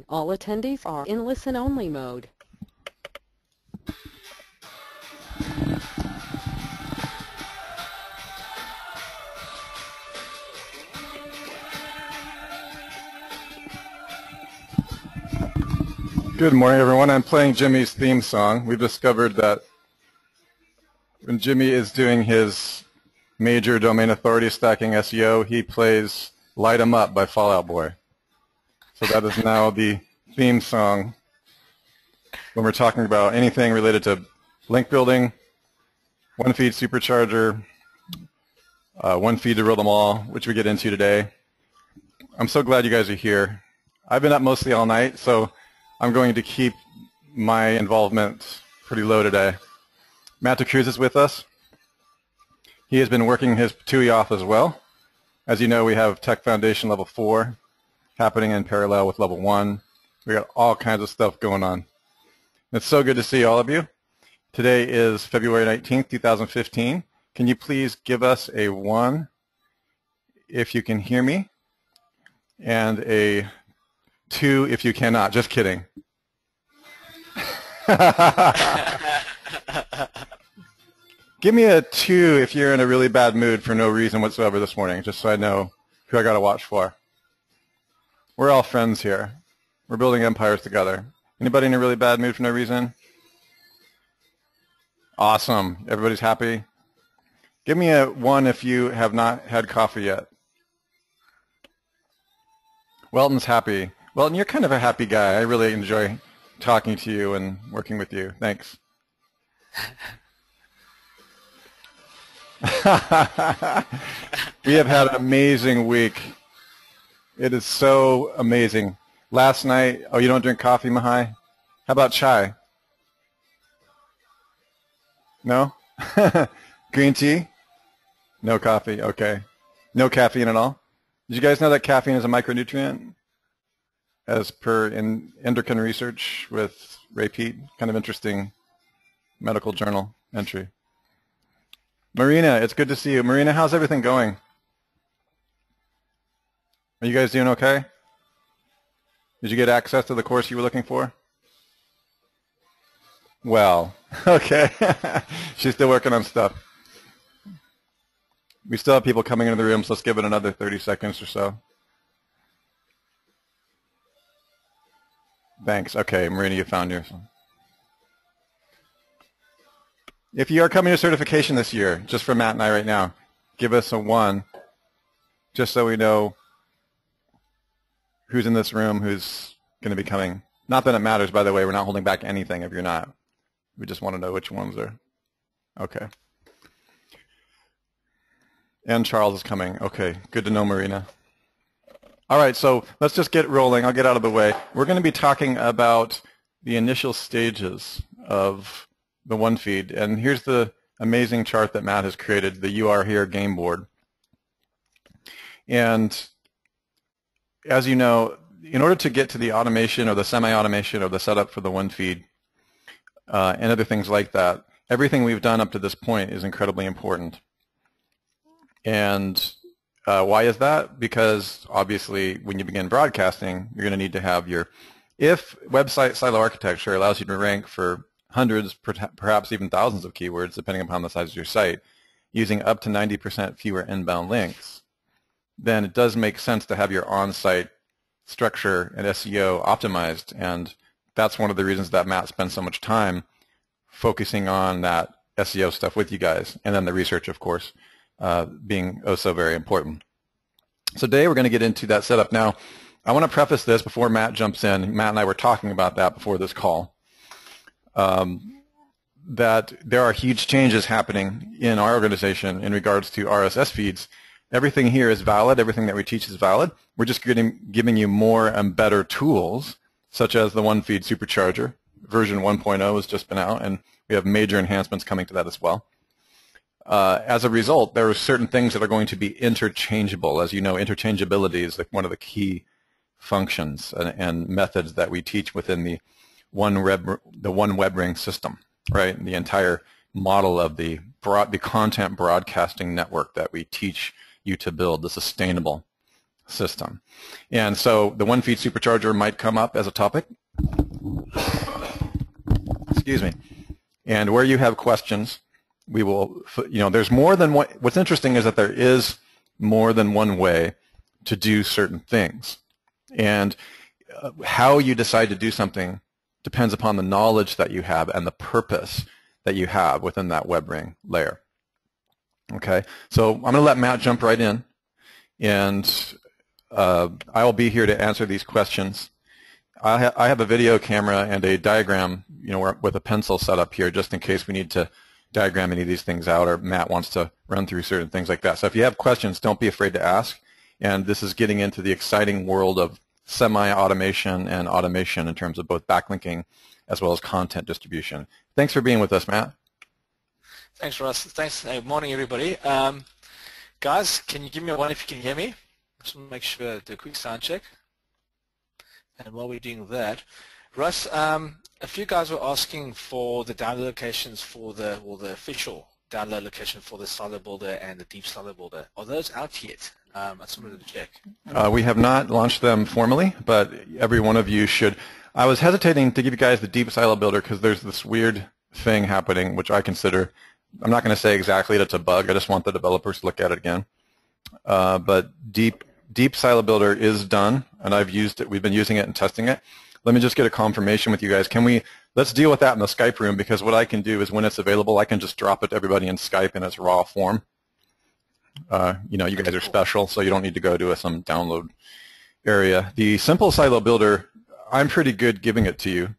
All attendees are in listen-only mode. Good morning, everyone. I'm playing Jimmy's theme song. We've discovered that when Jimmy is doing his major domain authority stacking SEO, he plays Light 'Em Up by Fall Out Boy. So that is now the theme song when we're talking about anything related to link building, one feed supercharger, one feed to rule them all, which we get into today. I'm so glad you guys are here. I've been up mostly all night, so I'm going to keep my involvement pretty low today. Matt DeCruz is with us. He has been working his TUI off as well. As you know, we have Tech Foundation Level 4 happening in parallel with Level 1. We got all kinds of stuff going on. It's so good to see all of you. Today is February 19th, 2015. Can you please give us a 1 if you can hear me, and a 2 if you cannot? Just kidding. Give me a 2 if you're in a really bad mood for no reason whatsoever this morning, just so I know who I got to watch for. We're all friends here. We're building empires together. Anybody in a really bad mood for no reason? Awesome. Everybody's happy? Give me a 1 if you have not had coffee yet. Welton's happy. Welton, you're kind of a happy guy. I really enjoy talking to you and working with you. Thanks. We have had an amazing week. It is so amazing. Last night, oh, you don't drink coffee, Mahai? How about chai? No? Green tea? No coffee, okay. No caffeine at all? Did you guys know that caffeine is a micronutrient? As per endocrine research with Ray Pete, kind of interesting medical journal entry. Marina, it's good to see you. Marina, how's everything going? Are you guys doing okay? Did you get access to the course you were looking for? Well, okay. She's still working on stuff. We still have people coming into the room, so let's give it another 30 seconds or so. Thanks. Okay, Marina, you found yours. If you are coming to certification this year, just for Matt and I right now, give us a 1, just so we know who's in this room, who's going to be coming. Not that it matters, by the way. We're not holding back anything if you're not. We just want to know which ones are. Okay. And Charles is coming. Okay, good to know, Marina. All right, so let's just get rolling. I'll get out of the way. We're going to be talking about the initial stages of the one feed. And here's the amazing chart that Matt has created, the You Are Here game board. And as you know, in order to get to the automation or the semi-automation or the setup for the one feed and other things like that, everything we've done up to this point is incredibly important. And why is that? Because obviously when you begin broadcasting, you're going to need to have your, if website silo architecture allows you to rank for hundreds, perhaps even thousands of keywords, depending upon the size of your site, using up to 90% fewer inbound links, then it does make sense to have your on-site structure and SEO optimized. And that's one of the reasons that Matt spends so much time focusing on that SEO stuff with you guys, and then the research, of course, being oh so very important. So today we're going to get into that setup. Now, I want to preface this before Matt jumps in. Matt and I were talking about that before this call, that there are huge changes happening in our organization in regards to RSS feeds. Everything here is valid. Everything that we teach is valid. We're just giving you more and better tools, such as the one feed supercharger. Version 1.0 has just been out, and we have major enhancements coming to that as well. As a result, there are certain things that are going to be interchangeable. As you know, interchangeability is one of the key functions and methods that we teach within the one web ring system, right? The entire model of the content broadcasting network that we teach you to build, the sustainable system. And so the one feed supercharger might come up as a topic. Excuse me. And where you have questions, we will, there's more than one. What's interesting is that there is more than one way to do certain things. And how you decide to do something depends upon the knowledge that you have and the purpose that you have within that web ring layer. Okay, so I'm going to let Matt jump right in, and I will be here to answer these questions. I have a video camera and a diagram, with a pencil set up here just in case we need to diagram any of these things out, or Matt wants to run through certain things like that. So if you have questions, don't be afraid to ask. And this is getting into the exciting world of semi-automation and automation in terms of both backlinking as well as content distribution. Thanks for being with us, Matt. Thanks, Russ. Thanks. Good morning, everybody. Guys, can you give me a one if you can hear me? Just want to make sure to do a quick sound check. And while we're doing that, Russ, a few guys were asking for the download locations for the official download location for the silo builder and the deep silo builder. Are those out yet? I just wanted to check. We have not launched them formally, but every one of you should. I was hesitating to give you guys the deep silo builder because there's this weird thing happening, which I consider, I'm not going to say exactly that it's a bug. I just want the developers to look at it again. But deep silo builder is done, and I've used it. We've been using it and testing it. Let me just get a confirmation with you guys. Let's deal with that in the Skype room, because what I can do is when it's available, I can just drop it to everybody in Skype in its raw form. You guys are special, so you don't need to go to some download area. The simple silo builder, I'm pretty good giving it to you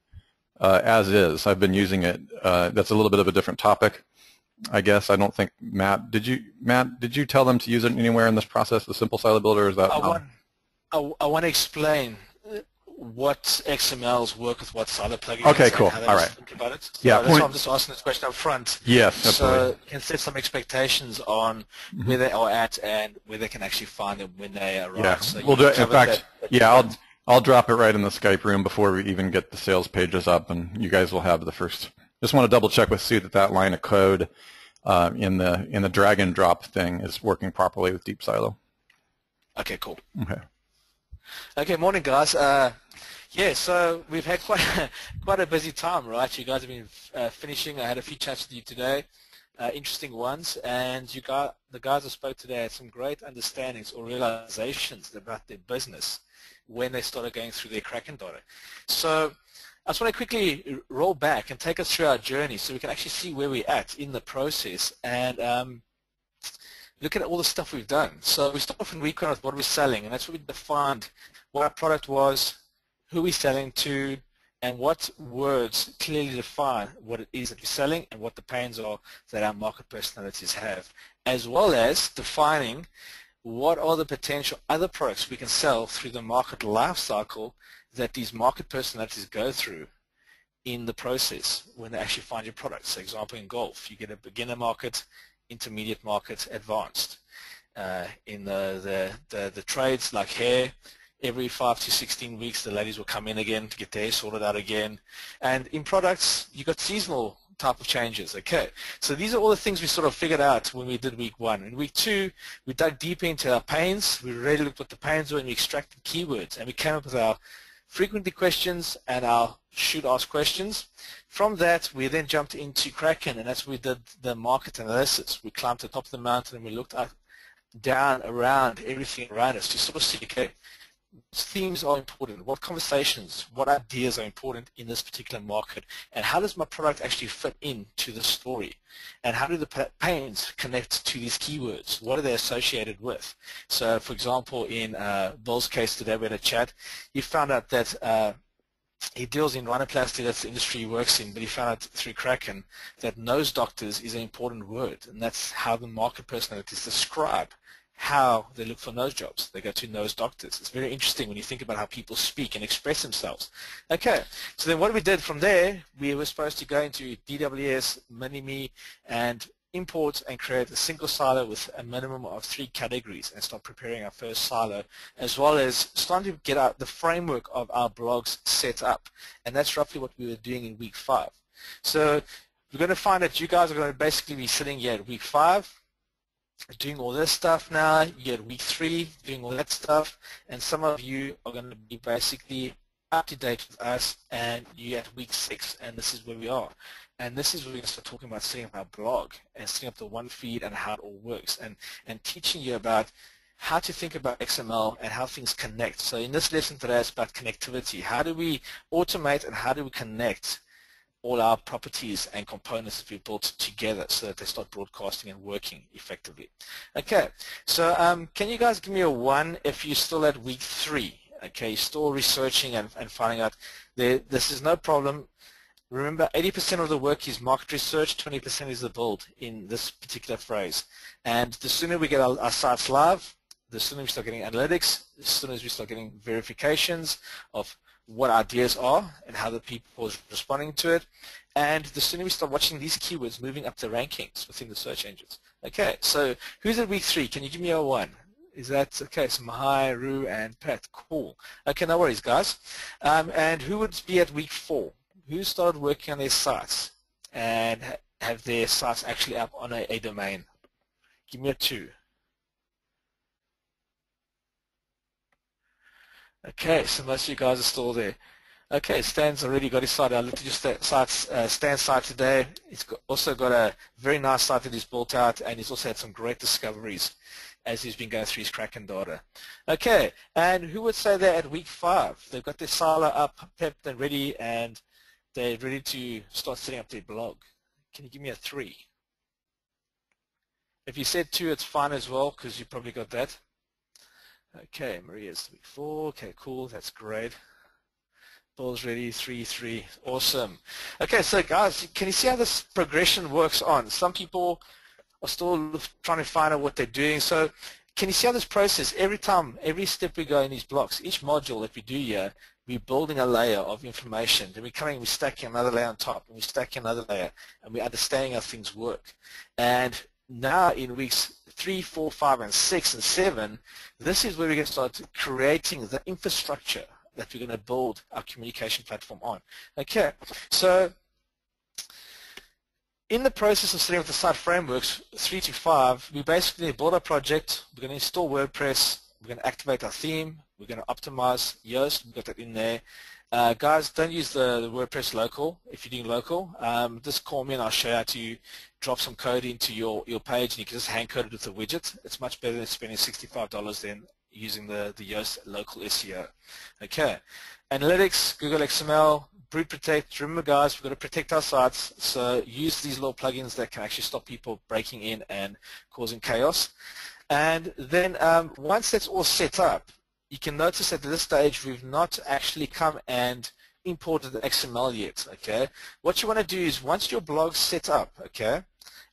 as is. I've been using it. That's a little bit of a different topic, I guess. I don't think Matt, did you tell them to use it anywhere in this process, the simple silo builder? Is that I want to explain what XMLs work with what silo plugins. Okay, cool. And how all right. think about it. So yeah, that's why I'm just asking this question up front. Yes, absolutely. So you can set some expectations on where they are at and where they can actually find them when they arrive. Yeah, so we'll do it. In fact, yeah, I'll drop it right in the Skype room before we even get the sales pages up, and you guys will have the first. Just want to double check with Sue that line of code in the drag and drop thing is working properly with deep silo. Okay, cool. Okay. Okay, morning, guys. Yeah, so we've had quite a busy time, right? You guys have been finishing. I had a few chats with you today, interesting ones, and the guys I spoke today had some great understandings or realizations about their business when they started going through their Kraken data. So I just want to quickly roll back and take us through our journey so we can actually see where we're at in the process and look at all the stuff we've done. So we start off in week one with what we're selling, and that's what we defined what our product was, who we're selling to, and what words clearly define what it is that we're selling and what the pains are that our market personalities have, as well as defining what are the potential other products we can sell through the market life cycle that these market personalities go through in the process when they actually find your product. So example, in golf, you get a beginner market, intermediate market, advanced. In the trades like hair, every 5 to 16 weeks the ladies will come in again to get their hair sorted out again. And in products, you got seasonal type of changes. Okay, so these are all the things we sort of figured out when we did week one. In week two, we dug deeper into our pains. We really looked what the pains were and we extracted keywords, and we came up with our frequently questions and our should ask questions. From that, we then jumped into Kraken, and that's where we did the market analysis. We climbed to the top of the mountain and we looked up, down, around, everything around us to sort of see, okay, what themes are important, what conversations, what ideas are important in this particular market, and how does my product actually fit into the story, and how do the pains connect to these keywords, what are they associated with. So for example, in Bill's case today, we had a chat. He found out that he deals in rhinoplasty, that's the industry he works in, but he found out through Kraken that nose doctors is an important word, and that's how the market personalities describe how they look for nose jobs. They go to nose doctors. It's very interesting when you think about how people speak and express themselves. Okay, so then what we did from there, we were supposed to go into DWS, Mini-Me, and import and create a single silo with a minimum of 3 categories and start preparing our first silo, as well as starting to get out the framework of our blogs set up. And that's roughly what we were doing in week 5. So we're going to find that you guys are going to basically be sitting here at week 5, doing all this stuff now. You're at week 3 doing all that stuff, and some of you are going to be basically up to date with us, and you're at week 6, and this is where we are. And this is where we're going to start talking about setting up our blog and setting up the one feed and how it all works, and teaching you about how to think about XML and how things connect. So in this lesson today, it's about connectivity. How do we automate and how do we connect all our properties and components that we built together so that they start broadcasting and working effectively? Okay, so can you guys give me a 1 if you're still at week 3? Okay, you're still researching and finding out. This is no problem. Remember, 80% of the work is market research, 20% is the build in this particular phrase. And the sooner we get our sites live, the sooner we start getting analytics, as soon as we start getting verifications of what ideas are and how the people are responding to it, and the sooner we start watching these keywords moving up the rankings within the search engines. Okay, so who's at week 3? Can you give me a 1? Is that okay? So Mahai, Roo, and Pat. Cool. Okay, no worries, guys. And who would be at week 4? Who started working on their sites and have their sites actually up on a domain? Give me a 2. Okay, so most of you guys are still there. Okay, Stan's already got his site. I looked at your Stan's site today. He's also got a very nice site that he's built out, and he's also had some great discoveries as he's been going through his Kraken data. Okay, and who would say they're at week 5? They've got their silo up, prepped and ready, and they're ready to start setting up their blog. Can you give me a 3? If you said 2, it's fine as well, because you probably got that. Okay, Maria's week 4. Okay, cool. That's great. Bill's ready. 3. Awesome. Okay, so guys, can you see how this progression works on? Some people are still trying to find out what they're doing. So can you see how this process, every time, every step we go in these blocks, each module that we do here, we're building a layer of information. Then we're coming, we're stacking another layer on top, and we're stacking another layer, and we're understanding how things work. And now in weeks 3, 4, 5, and 6, and 7, this is where we're going to start creating the infrastructure that we're going to build our communication platform on. Okay, so in the process of setting up the site frameworks, 3 to 5, we basically build a project, we're going to install WordPress, we're going to activate our theme, we're going to optimize Yoast, we've got that in there. Guys, don't use the WordPress local if you're doing local. Just call me and I'll show you how to drop some code into your page, and you can just hand code it with a widget. It's much better than spending $65 than using the Yoast local SEO. Okay, analytics, Google XML, Brute Protect. Remember, guys, we've got to protect our sites, so use these little plugins that can actually stop people breaking in and causing chaos. And then once that's all set up, you can notice that at this stage we've not actually come and imported the XML yet. Okay, what you want to do is once your blog's set up, okay,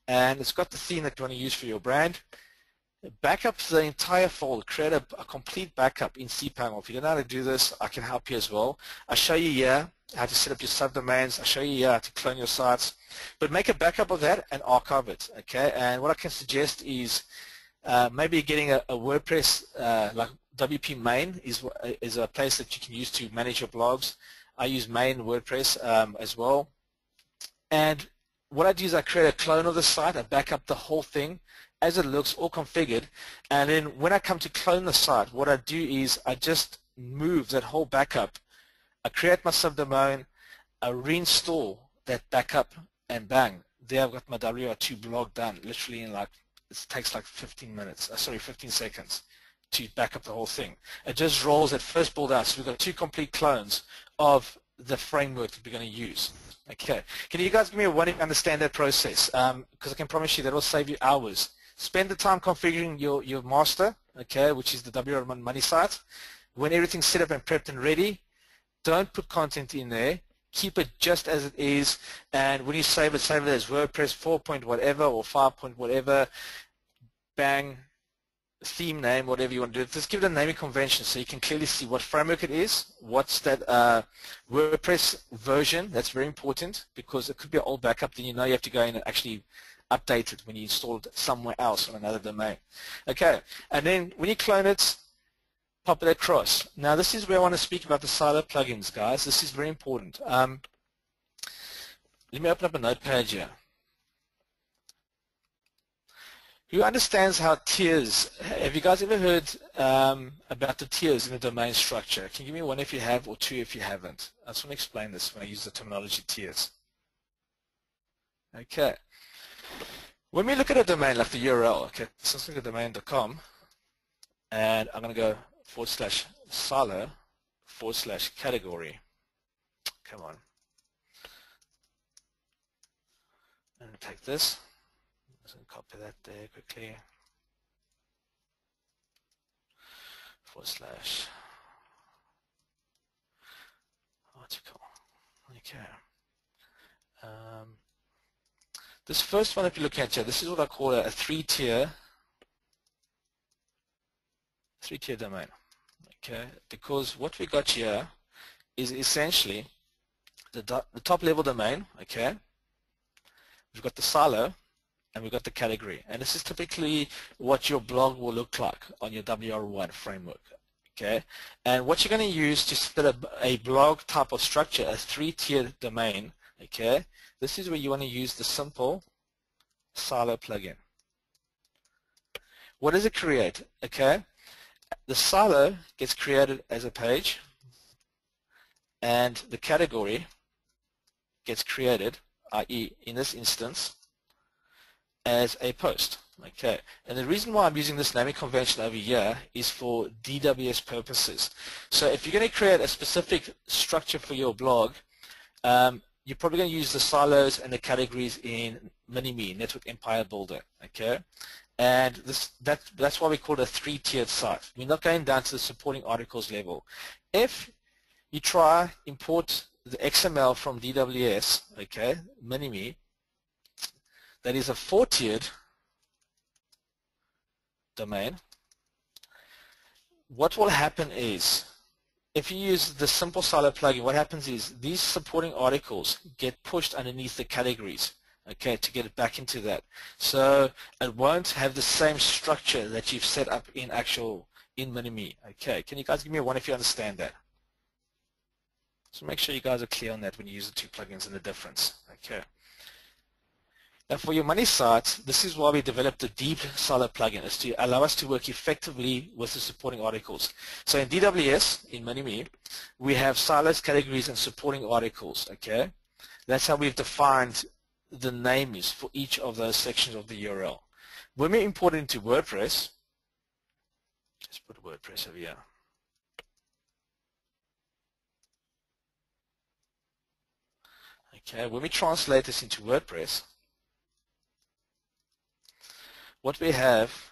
and it's got the theme that you want to use for your brand, back up the entire folder, create a complete backup in cPanel. If you don't know how to do this, I can help you as well. I'll show you here how to set up your subdomains. I'll show you here how to clone your sites. But make a backup of that and archive it, okay? And what I can suggest is maybe getting a WordPress, like WP Main is a place that you can use to manage your blogs. I use Main WordPress as well. And what I do is I create a clone of the site, I back up the whole thing as it looks, all configured, and then when I come to clone the site, what I do is I just move that whole backup. I create my subdomain, I reinstall that backup, and bang, there I've got my WR2 blog done, literally in like, it takes like 15 seconds to back up the whole thing. It just rolls at first build out, so we've got 2 complete clones of the framework that we're going to use. Okay, can you guys give me a 1 if you understand that process? Because I can promise you that will save you hours. Spend the time configuring your master, okay, which is the WR Money site. When everything's set up and prepped and ready, don't put content in there. Keep it just as it is, and when you save it as WordPress 4 point whatever or 5 point whatever, bang, theme name, whatever you want to do. Just give it a naming convention so you can clearly see what framework it is, what's that WordPress version. That's very important because it could be an old backup, then you know you have to go in and actually update it when you install it somewhere else on another domain. Okay, and then when you clone it, pop it across. Now this is where I want to speak about the silo plugins, guys. This is very important. Let me open up a notepad here. Who understands how tiers, have you guys ever heard about the tiers in the domain structure? Can you give me one if you have or two if you haven't? I just want to explain this when I use the terminology tiers. Okay. When we look at a domain like the URL, okay, so let's look at domain.com, and I'm going to go /silo/category. Come on. I'm going to take this. I'm just going to copy that there quickly. /article. Okay. This first one that we're looking at here, this is what I call a three-tier domain. Okay, because what we got here is essentially the top level domain. Okay, we've got the silo and we've got the category, and this is typically what your blog will look like on your WR1 framework. Okay, and what you're going to use to set up a blog type of structure, a three-tier domain. Okay, this is where you want to use the simple silo plugin. What does it create? Okay, the silo gets created as a page, and the category gets created, i.e. in this instance, as a post. Okay, and the reason why I'm using this naming convention over here is for DWS purposes. So if you're going to create a specific structure for your blog, you're probably going to use the silos and the categories in Mini-Me, Network Empire Builder. Okay, and that's why we call it a three-tiered site. We're not going down to the supporting articles level. If you try import the XML from DWS, okay, Mini-Me, that is a four-tiered domain. What will happen is, if you use the simple silo plugin, what happens is these supporting articles get pushed underneath the categories, okay, to get it back into that. So it won't have the same structure that you've set up in Mini-Me. Okay, can you guys give me a one if you understand that? So make sure you guys are clear on that when you use the two plugins and the difference. Okay. Now for your money sites, this is why we developed the deep silo plugin, is to allow us to work effectively with the supporting articles. So in DWS, in Mini-Me, we have silos, categories, and supporting articles. Okay, that's how we've defined the names for each of those sections of the URL. When we import it into WordPress, let's put WordPress over here. Okay, when we translate this into WordPress, what we have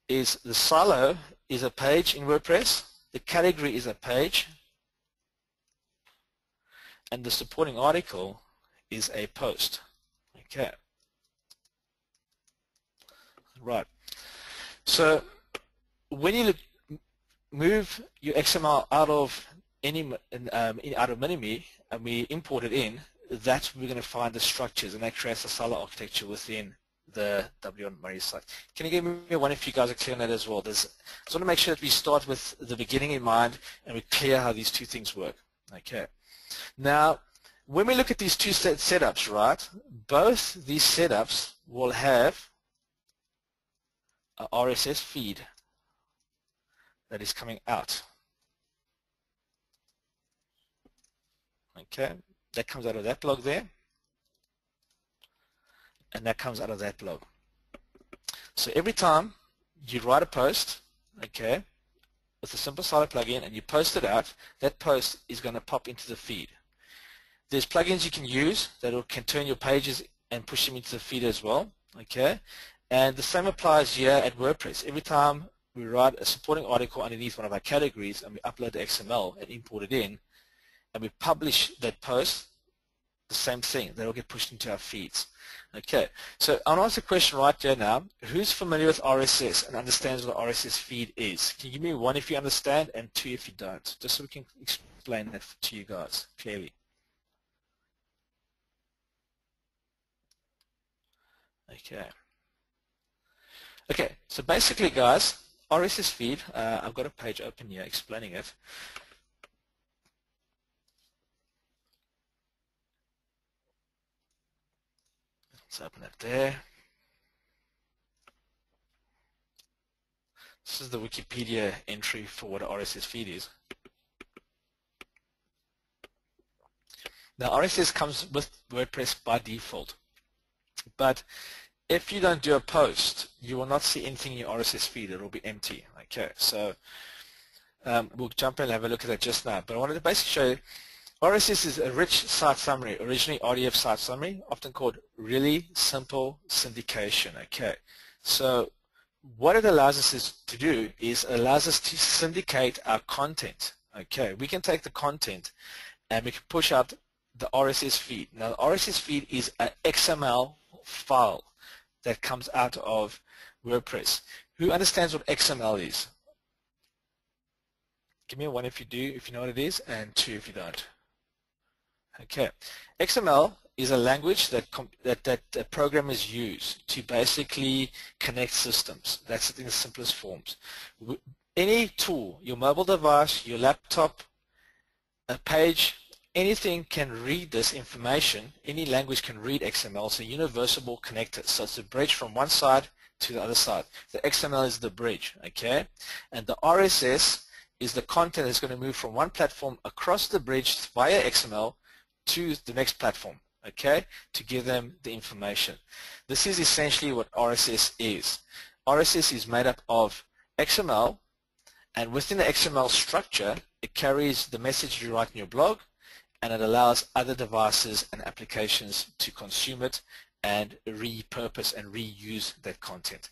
is the silo is a page in WordPress, the category is a page, and the supporting article is a post. Okay. Right. So when you move your XML out of Mini-Me and we import it in, that's where we're going to find the structures, and that creates a silo architecture within the W1 Murray site. Can you give me one if you guys are clear on that as well? I just want to make sure that we start with the beginning in mind and we're clear how these two things work. Okay. Now, when we look at these two setups, right, both these setups will have a RSS feed that is coming out. Okay. That comes out of that blog there, and that comes out of that blog. So every time you write a post, okay, with a simple silo plugin and you post it out, that post is going to pop into the feed. There's plugins you can use that can turn your pages and push them into the feed as well, okay, and the same applies here at WordPress. Every time we write a supporting article underneath one of our categories and we upload the XML and import it in, and we publish that post, the same thing, that will get pushed into our feeds. Okay, so I'll ask a question right there now. Who's familiar with RSS and understands what an RSS feed is? Can you give me one if you understand and two if you don't, just so we can explain that to you guys clearly. Okay. Okay, so basically guys, RSS feed, I've got a page open here explaining it. Let's open it there. This is the Wikipedia entry for what an RSS feed is. Now RSS comes with WordPress by default, but if you don't do a post, you will not see anything in your RSS feed. It will be empty. Okay, so we'll jump in and have a look at that just now. But I wanted to basically show you RSS is a rich site summary, originally RDF site summary, often called really simple syndication. Okay, so what it allows us to do is it allows us to syndicate our content. Okay, we can take the content and we can push out the RSS feed. Now the RSS feed is an XML file that comes out of WordPress. Who understands what XML is? Give me a 1 if you do, if you know what it is, and 2 if you don't. Okay, XML is a language that programmers use to basically connect systems. That's it in the simplest forms. Any tool, your mobile device, your laptop, a page, anything can read this information. Any language can read XML. It's a universal connector. So it's a bridge from one side to the other side. The XML is the bridge, okay? And the RSS is the content that's going to move from one platform across the bridge via XML to the next platform, okay, to give them the information. This is essentially what RSS is. RSS is made up of XML, and within the XML structure, it carries the message you write in your blog, and it allows other devices and applications to consume it and repurpose and reuse that content.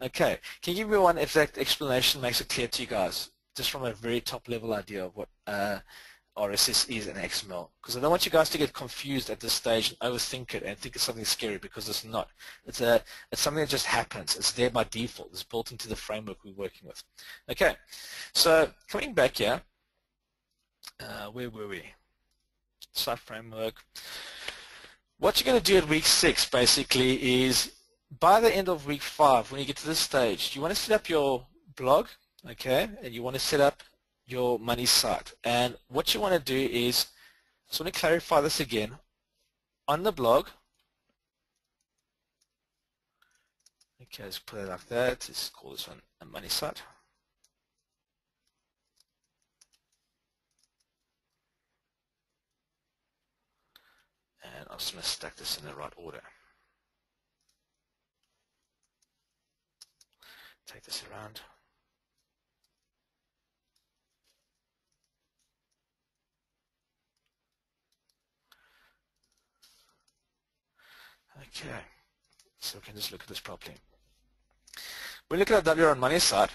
Okay, can you give me one if that explanation makes it clear to you guys, just from a very top level idea of what RSS is and XML, because I don't want you guys to get confused at this stage and overthink it and think it's something scary, because it's not. It's something that just happens. It's there by default. It's built into the framework we're working with. Okay, so coming back here, where were we? Site framework. What you're going to do at week 6 basically is, by the end of week 5, when you get to this stage, you want to set up your blog, okay, and you want to set up your money site. And what you want to do is, so let me clarify this again. On the blog, okay, let's put it like that. Let's call this one a money site. And I'm just going to stack this in the right order. Take this around. Okay, so we can just look at this properly. We look at our WR on money side.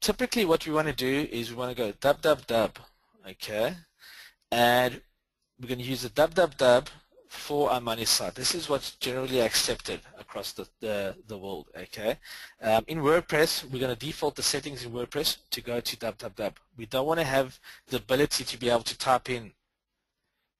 Typically what we want to do is we want to go www, okay, and we're going to use the www for our money site. This is what's generally accepted across the world, okay. In WordPress, we're going to default the settings in WordPress to go to www. We don't want to have the ability to be able to type in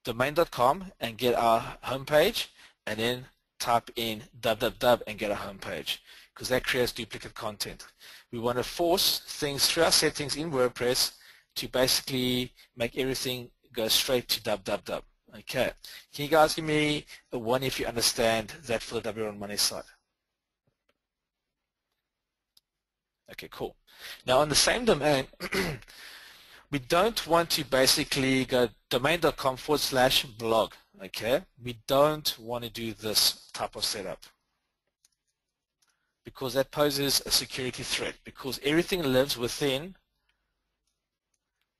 domain.com and get our homepage, and then type in www and get a home page, because that creates duplicate content. We want to force things through our settings in WordPress to basically make everything go straight to www. Okay, can you guys give me a 1 if you understand that for the WR on money site? Okay, cool. Now on the same domain, we don't want to basically go domain.com/blog. Okay, we don't want to do this type of setup, because that poses a security threat, because everything lives within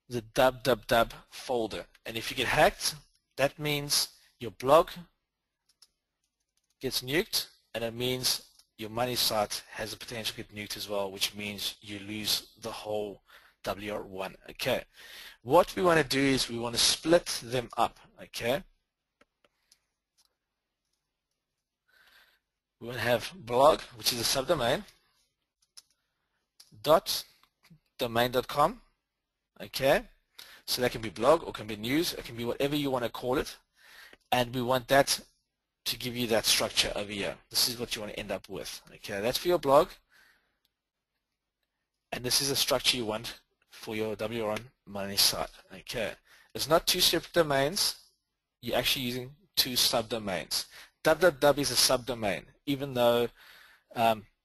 the www folder, and if you get hacked, that means your blog gets nuked, and it means your money site has the potential to get nuked as well, which means you lose the whole WR1. Okay, what we want to do is we want to split them up. Okay, we want to have blog, which is a subdomain, .domain.com, okay, so that can be blog or can be news, it can be whatever you want to call it, and we want that to give you that structure over here. This is what you want to end up with. Okay, that's for your blog, and this is a structure you want for your WR on money site. Okay, it's not 2 separate domains, you're actually using 2 subdomains. www is a subdomain, even though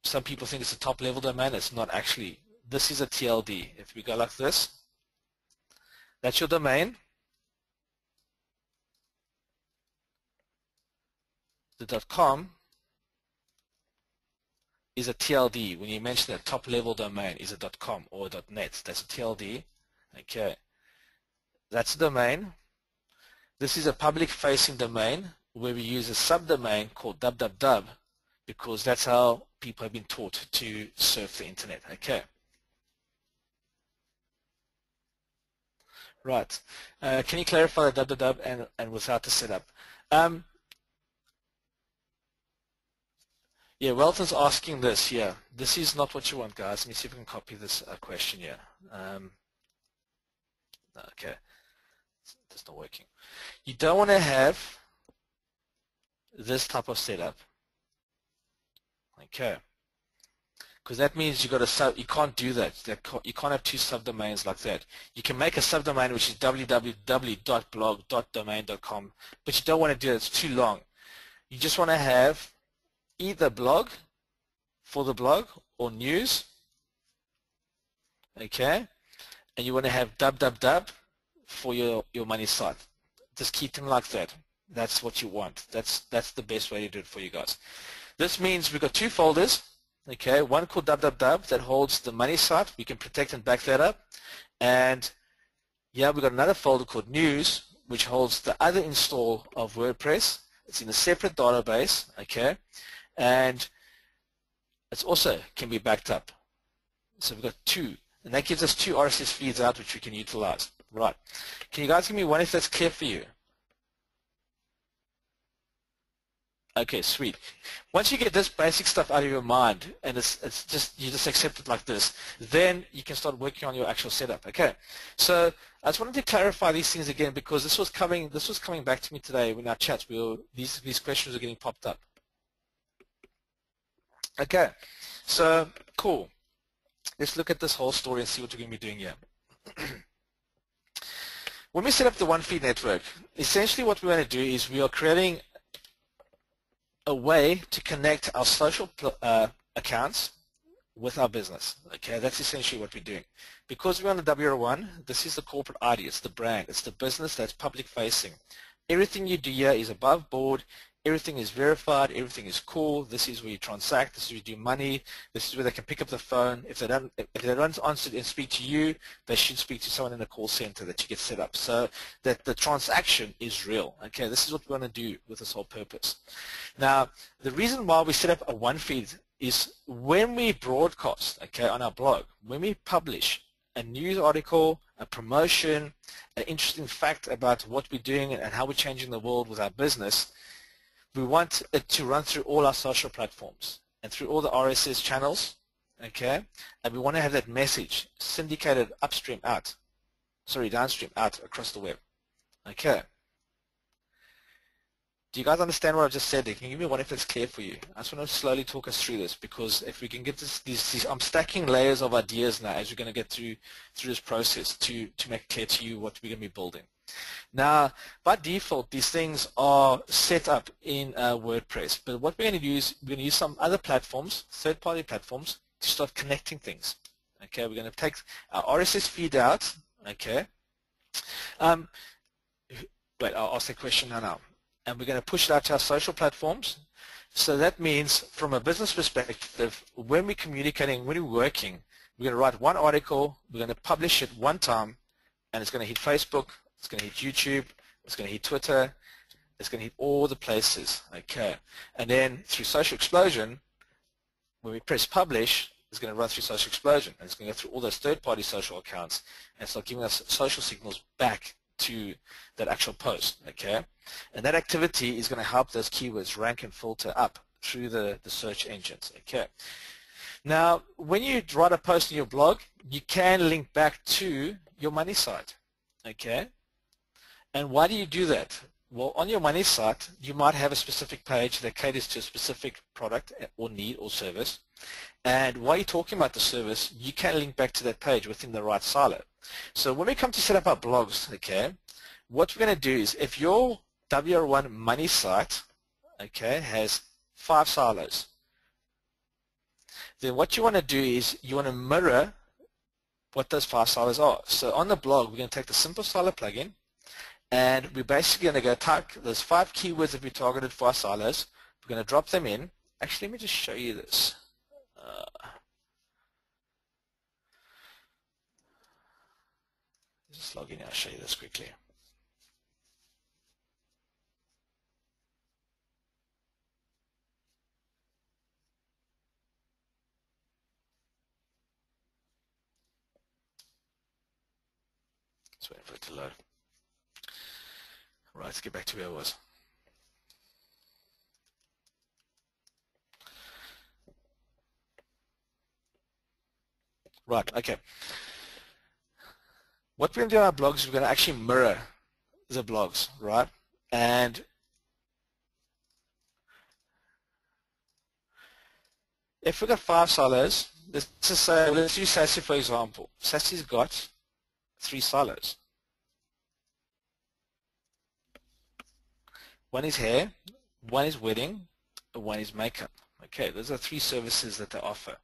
some people think it's a top-level domain. It's not actually. This is a TLD. If we go like this, that's your domain. The .com is a TLD. When you mention a top-level domain is a .com or a .net, that's a TLD. Okay, that's a domain. This is a public-facing domain where we use a subdomain called www because that's how people have been taught to surf the internet. Okay. Right. Can you clarify the www and without the setup? Yeah, Welton's asking this here. This is not what you want, guys. Let me see if I can copy this question here. Okay, that's not working. You don't want to have this type of setup. Okay, because that means you can't do that. You can't have two subdomains like that. You can make a subdomain which is www.blog.domain.com, but you don't want to do it. It's too long. You just want to have either blog for the blog or news, okay, and you want to have www for your money site. Just keep them like that. That's what you want. That's the best way to do it for you guys. This means we've got two folders, okay, one called www that holds the money site. We can protect and back that up, and yeah, we've got another folder called news which holds the other install of WordPress. It's in a separate database, okay, and it's also can be backed up. So we've got two, and that gives us two RSS feeds out which we can utilize. Right. Can you guys give me one if that's clear for you? Okay, sweet. Once you get this basic stuff out of your mind and it's just you just accept it like this, then you can start working on your actual setup. Okay. So I just wanted to clarify these things again because this was coming back to me today in our chats. These questions are getting popped up. Okay. So cool. Let's look at this whole story and see what we're going to be doing here. When we set up the one feed network, essentially what we want to do is we are creating a way to connect our social accounts with our business. Okay, that's essentially what we're doing. Because we're on the WR1, this is the corporate ID, it's the brand, it's the business that's public facing. Everything you do here is above board, everything is verified, everything is cool, this is where you transact, this is where you do money, this is where they can pick up the phone. If they don't answer and speak to you, they should speak to someone in the call center that you get set up so that the transaction is real. Okay, this is what we want to do with this whole purpose. Now, the reason why we set up a one feed is when we broadcast, okay, on our blog, when we publish a news article, a promotion, an interesting fact about what we're doing and how we're changing the world with our business, we want it to run through all our social platforms and through all the RSS channels, okay? And we want to have that message syndicated downstream out across the web, okay? Do you guys understand what I just said there? Can you give me one if it's clear for you? I just want to slowly talk us through this because if we can get these I'm stacking layers of ideas now as we're going to get through this process to make clear to you what we're going to be building. Now, by default, these things are set up in WordPress, but what we're going to do is we're going to use some other platforms, third-party platforms, to start connecting things. Okay, we're going to take our RSS feed out. Okay. Wait, I'll ask the question now. And we're going to push it out to our social platforms. So that means from a business perspective, when we're communicating, when we're working, we're going to write one article, we're going to publish it one time, and it's going to hit Facebook, it's going to hit YouTube, it's going to hit Twitter, it's going to hit all the places. Okay. And then through Social Explosion, when we press publish, it's going to run through Social Explosion, and it's going to go through all those third-party social accounts and start giving us social signals back to that actual post, okay? And that activity is going to help those keywords rank and filter up through the search engines, okay? Now, when you write a post in your blog, you can link back to your money site, okay? And why do you do that? Well, on your money site, you might have a specific page that caters to a specific product or need or service. And while you're talking about the service, you can link back to that page within the right silo. So when we come to set up our blogs, okay, what we're going to do is if your WR1 money site, okay, has 5 silos. Then what you want to do is you want to mirror what those 5 silos are. So on the blog, we're going to take the simple silo plugin, and we're basically going to go type those 5 keywords that we targeted for our silos. We're going to drop them in. Actually, let me just show you this. Just log in and I'll show you this quickly. Just waiting for it to load. Right, let's get back to where I was. Right, okay. What we're going to do on our blogs is we're going to actually mirror the blogs, right? And if we've got 5 silos, let's just say, let's use Sassy for example. Sassy's got 3 silos. One is hair, one is wedding, and one is makeup. Okay, those are 3 services that they offer.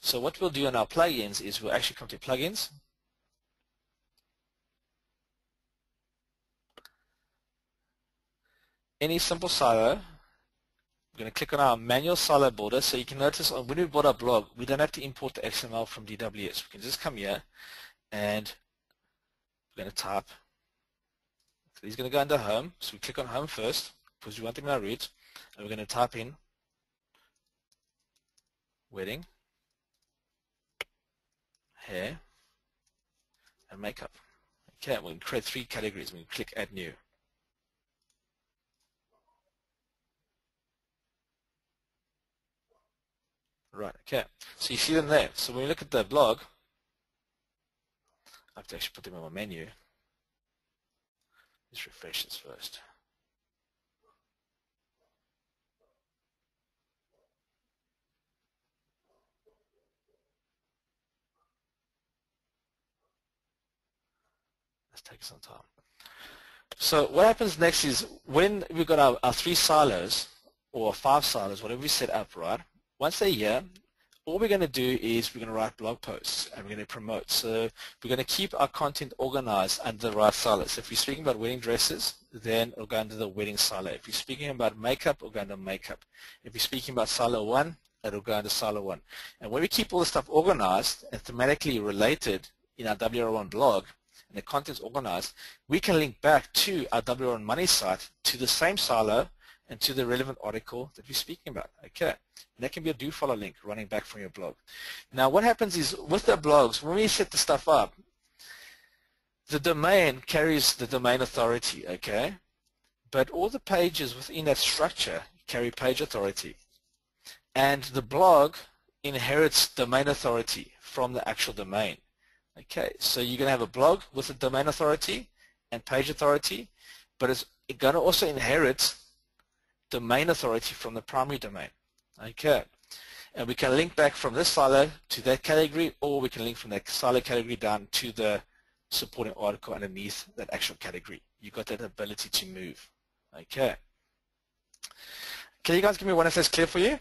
So what we'll do in our plugins is we'll actually come to plugins. Any simple silo, we're going to click on our manual silo builder. So you can notice when we build our blog, we don't have to import the XML from DWS. We can just come here and we're going to type. So he's going to go under home. So we click on home first because we want them in our root. And we're going to type in wedding, hair, and makeup. Okay, we'll create 3 categories. We can click add new. Right, okay. So you see them there. So when we look at the blog, I have to actually put them in my menu. Let's refresh this first. Let's take some time. So what happens next is when we've got our 3 silos or 5 silos, whatever we set up, right? Once they're here, all we're going to do is we're going to write blog posts and we're going to promote. So we're going to keep our content organized under the right silo. So if we're speaking about wedding dresses, then it'll go under the wedding silo. If you're speaking about makeup, it'll go under makeup. If you're speaking about silo 1, it'll go under silo 1. And when we keep all the stuff organized and thematically related in our WR1 blog, and the content's organized, we can link back to our WR1 Money site to the same silo and to the relevant article that we're speaking about. Okay, and that can be a do-follow link running back from your blog. Now what happens is with the blogs, when we set the stuff up, the domain carries the domain authority, okay? But all the pages within that structure carry page authority. And the blog inherits domain authority from the actual domain. Okay, so you're going to have a blog with a domain authority and page authority, but it's going to also inherit domain authority from the primary domain. Okay, and we can link back from this silo to that category, or we can link from that silo category down to the supporting article underneath that actual category. You've got that ability to move. Okay, can you guys give me one if that's clear for you?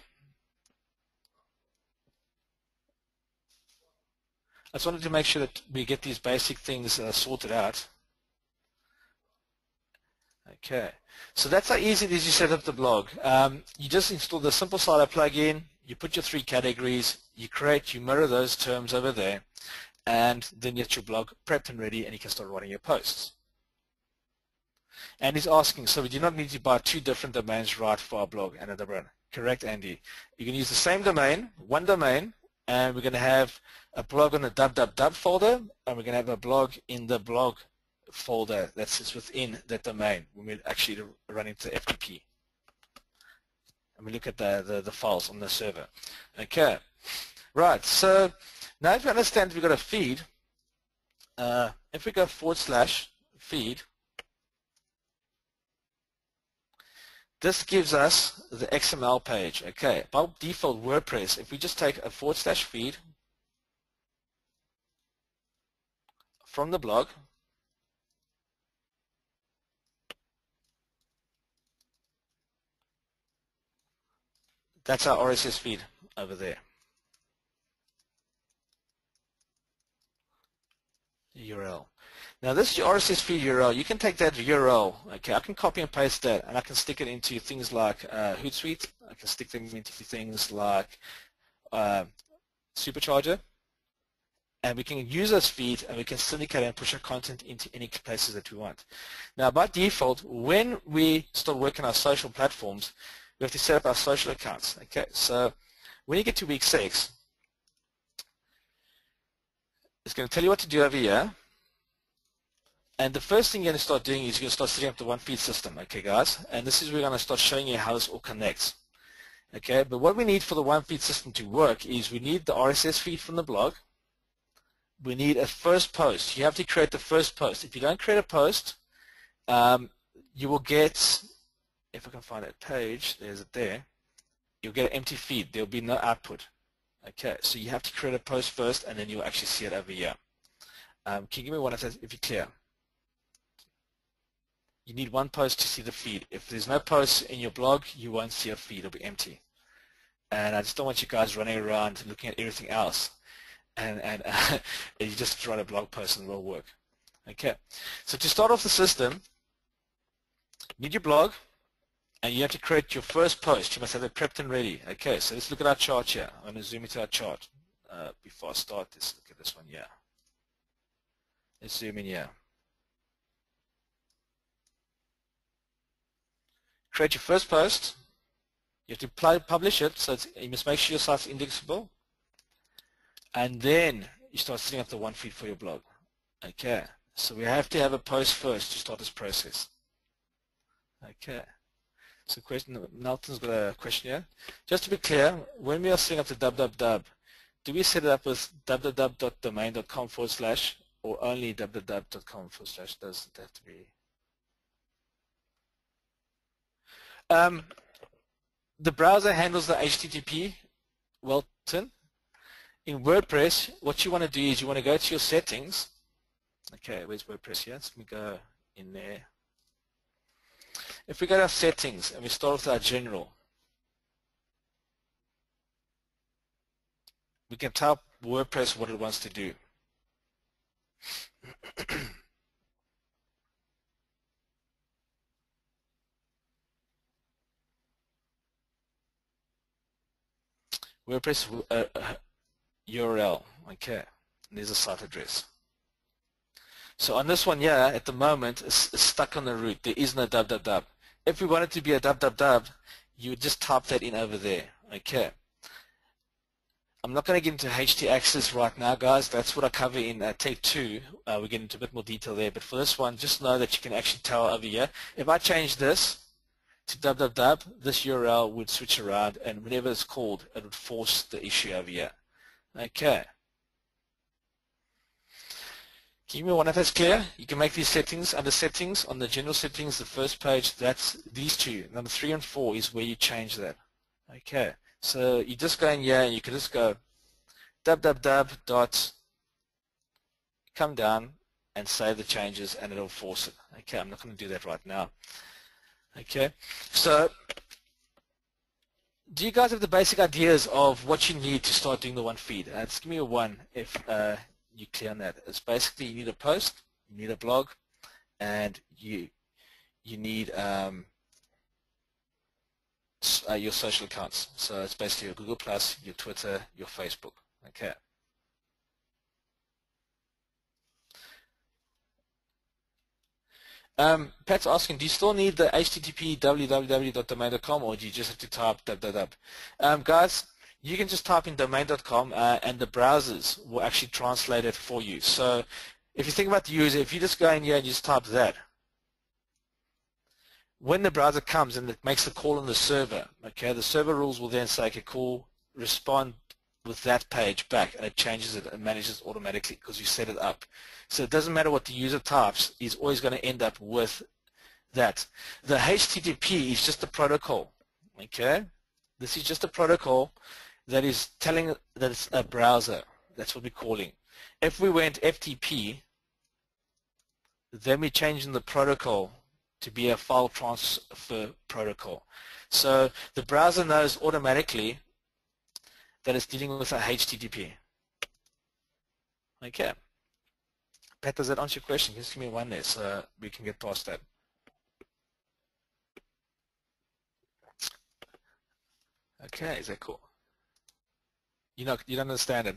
I just wanted to make sure that we get these basic things sorted out. Okay, so that's how easy it is to set up the blog. You just install the simple silo plugin, you put your 3 categories, you mirror those terms over there, and then you get your blog prepped and ready, and you can start writing your posts. And he's asking, so we do not need to buy 2 different domains right for our blog and a brand. Correct, Andy? You can use the same domain, one domain, and we're going to have a blog on the www folder, and we're going to have a blog in the blog folder that sits within that domain when we actually run into FTP. And we look at the files on the server. Okay, right, so now if you understand we've got a feed, if we go /feed, this gives us the XML page. Okay, by default WordPress, if we just take a /feed from the blog, That's our RSS feed over there. URL. Now this is your RSS feed URL. You can take that URL, okay, I can copy and paste that, and I can stick it into things like Hootsuite. I can stick them into things like Supercharger, and we can use those feeds and we can syndicate and push our content into any places that we want. Now by default, when we start working on our social platforms, we have to set up our social accounts. Okay, so when you get to week 6, it's going to tell you what to do over here. And the first thing you're going to start doing is you're going to start setting up the one feed system, okay guys? And this is where we're going to start showing you how this all connects. Okay, but what we need for the one feed system to work is we need the RSS feed from the blog. We need a first post. You have to create the first post. If you don't create a post, you will get, if I can find that page, there's it there, you'll get an empty feed. There'll be no output. Okay, so you have to create a post first and then you'll actually see it over here. Can you give me one if you're clear? You need one post to see the feed. If there's no posts in your blog, you won't see a feed. It'll be empty. And I just don't want you guys running around looking at everything else. And you just write a blog post and it will work. Okay. So to start off the system, you need your blog, and you have to create your first post. You must have it prepped and ready. Okay. So let's look at our chart here. I'm going to zoom into our chart before I start this. Look at this one here. Let's zoom in here. Create your first post. You have to publish it, so you must make sure your site's indexable. And then you start setting up the one feed for your blog. Okay, so we have to have a post first to start this process. Okay, so Nelton's got a question here. Just to be clear, when we are setting up the www, do we set it up with www.domain.com / or only www.com / does it have to be? The browser handles the HTTP, Welton. In WordPress, what you want to do is you want to go to your settings. Okay, where's WordPress here? Let me go in there. If we go to our settings and we start with our general, we can tell WordPress what it wants to do. WordPress URL, okay, and there's a site address. So on this one here, at the moment, it's stuck on the root. There is no www. If we want it to be a www, you would just type that in over there, okay. I'm not going to get into htaccess right now, guys. That's what I cover in Take 2. We get into a bit more detail there. But for this one, just know that you can actually tell over here. If I change this to www, this URL would switch around, and whenever it's called, it would force the issue over here. Okay. Give me one if that's clear. You can make these settings under settings. On the general settings, the first page, that's these two. Number 3 and 4 is where you change that. Okay. So you just go in here and you can just go www. Come down and save the changes and it'll force it. Okay, I'm not going to do that right now. Okay, so do you guys have the basic ideas of what you need to start doing the one feed? Just give me a 1 if you're clear on that. It's basically you need a post, you need a blog, and you need your social accounts. So it's basically your Google+, your Twitter, your Facebook. Okay. Pat's asking, do you still need the HTTP www.domain.com, or do you just have to type www? Guys, you can just type in domain.com and the browsers will actually translate it for you. So if you think about the user, if you just go in here and you just type that, when the browser comes and it makes the call on the server, okay, the server rules will then say, okay, cool, respond with that page back, and it changes it and manages it automatically because you set it up. So it doesn't matter what the user types, he's always going to end up with that. The HTTP is just a protocol, okay? This is just a protocol that is telling that it's a browser. That's what we're calling. If we went FTP, then we're changing the protocol to be a file transfer protocol. So the browser knows automatically that it's dealing with a HTTP. Okay. Pat, does that answer your question? Just give me one there so we can get past that. Okay, is that cool? You don't understand it.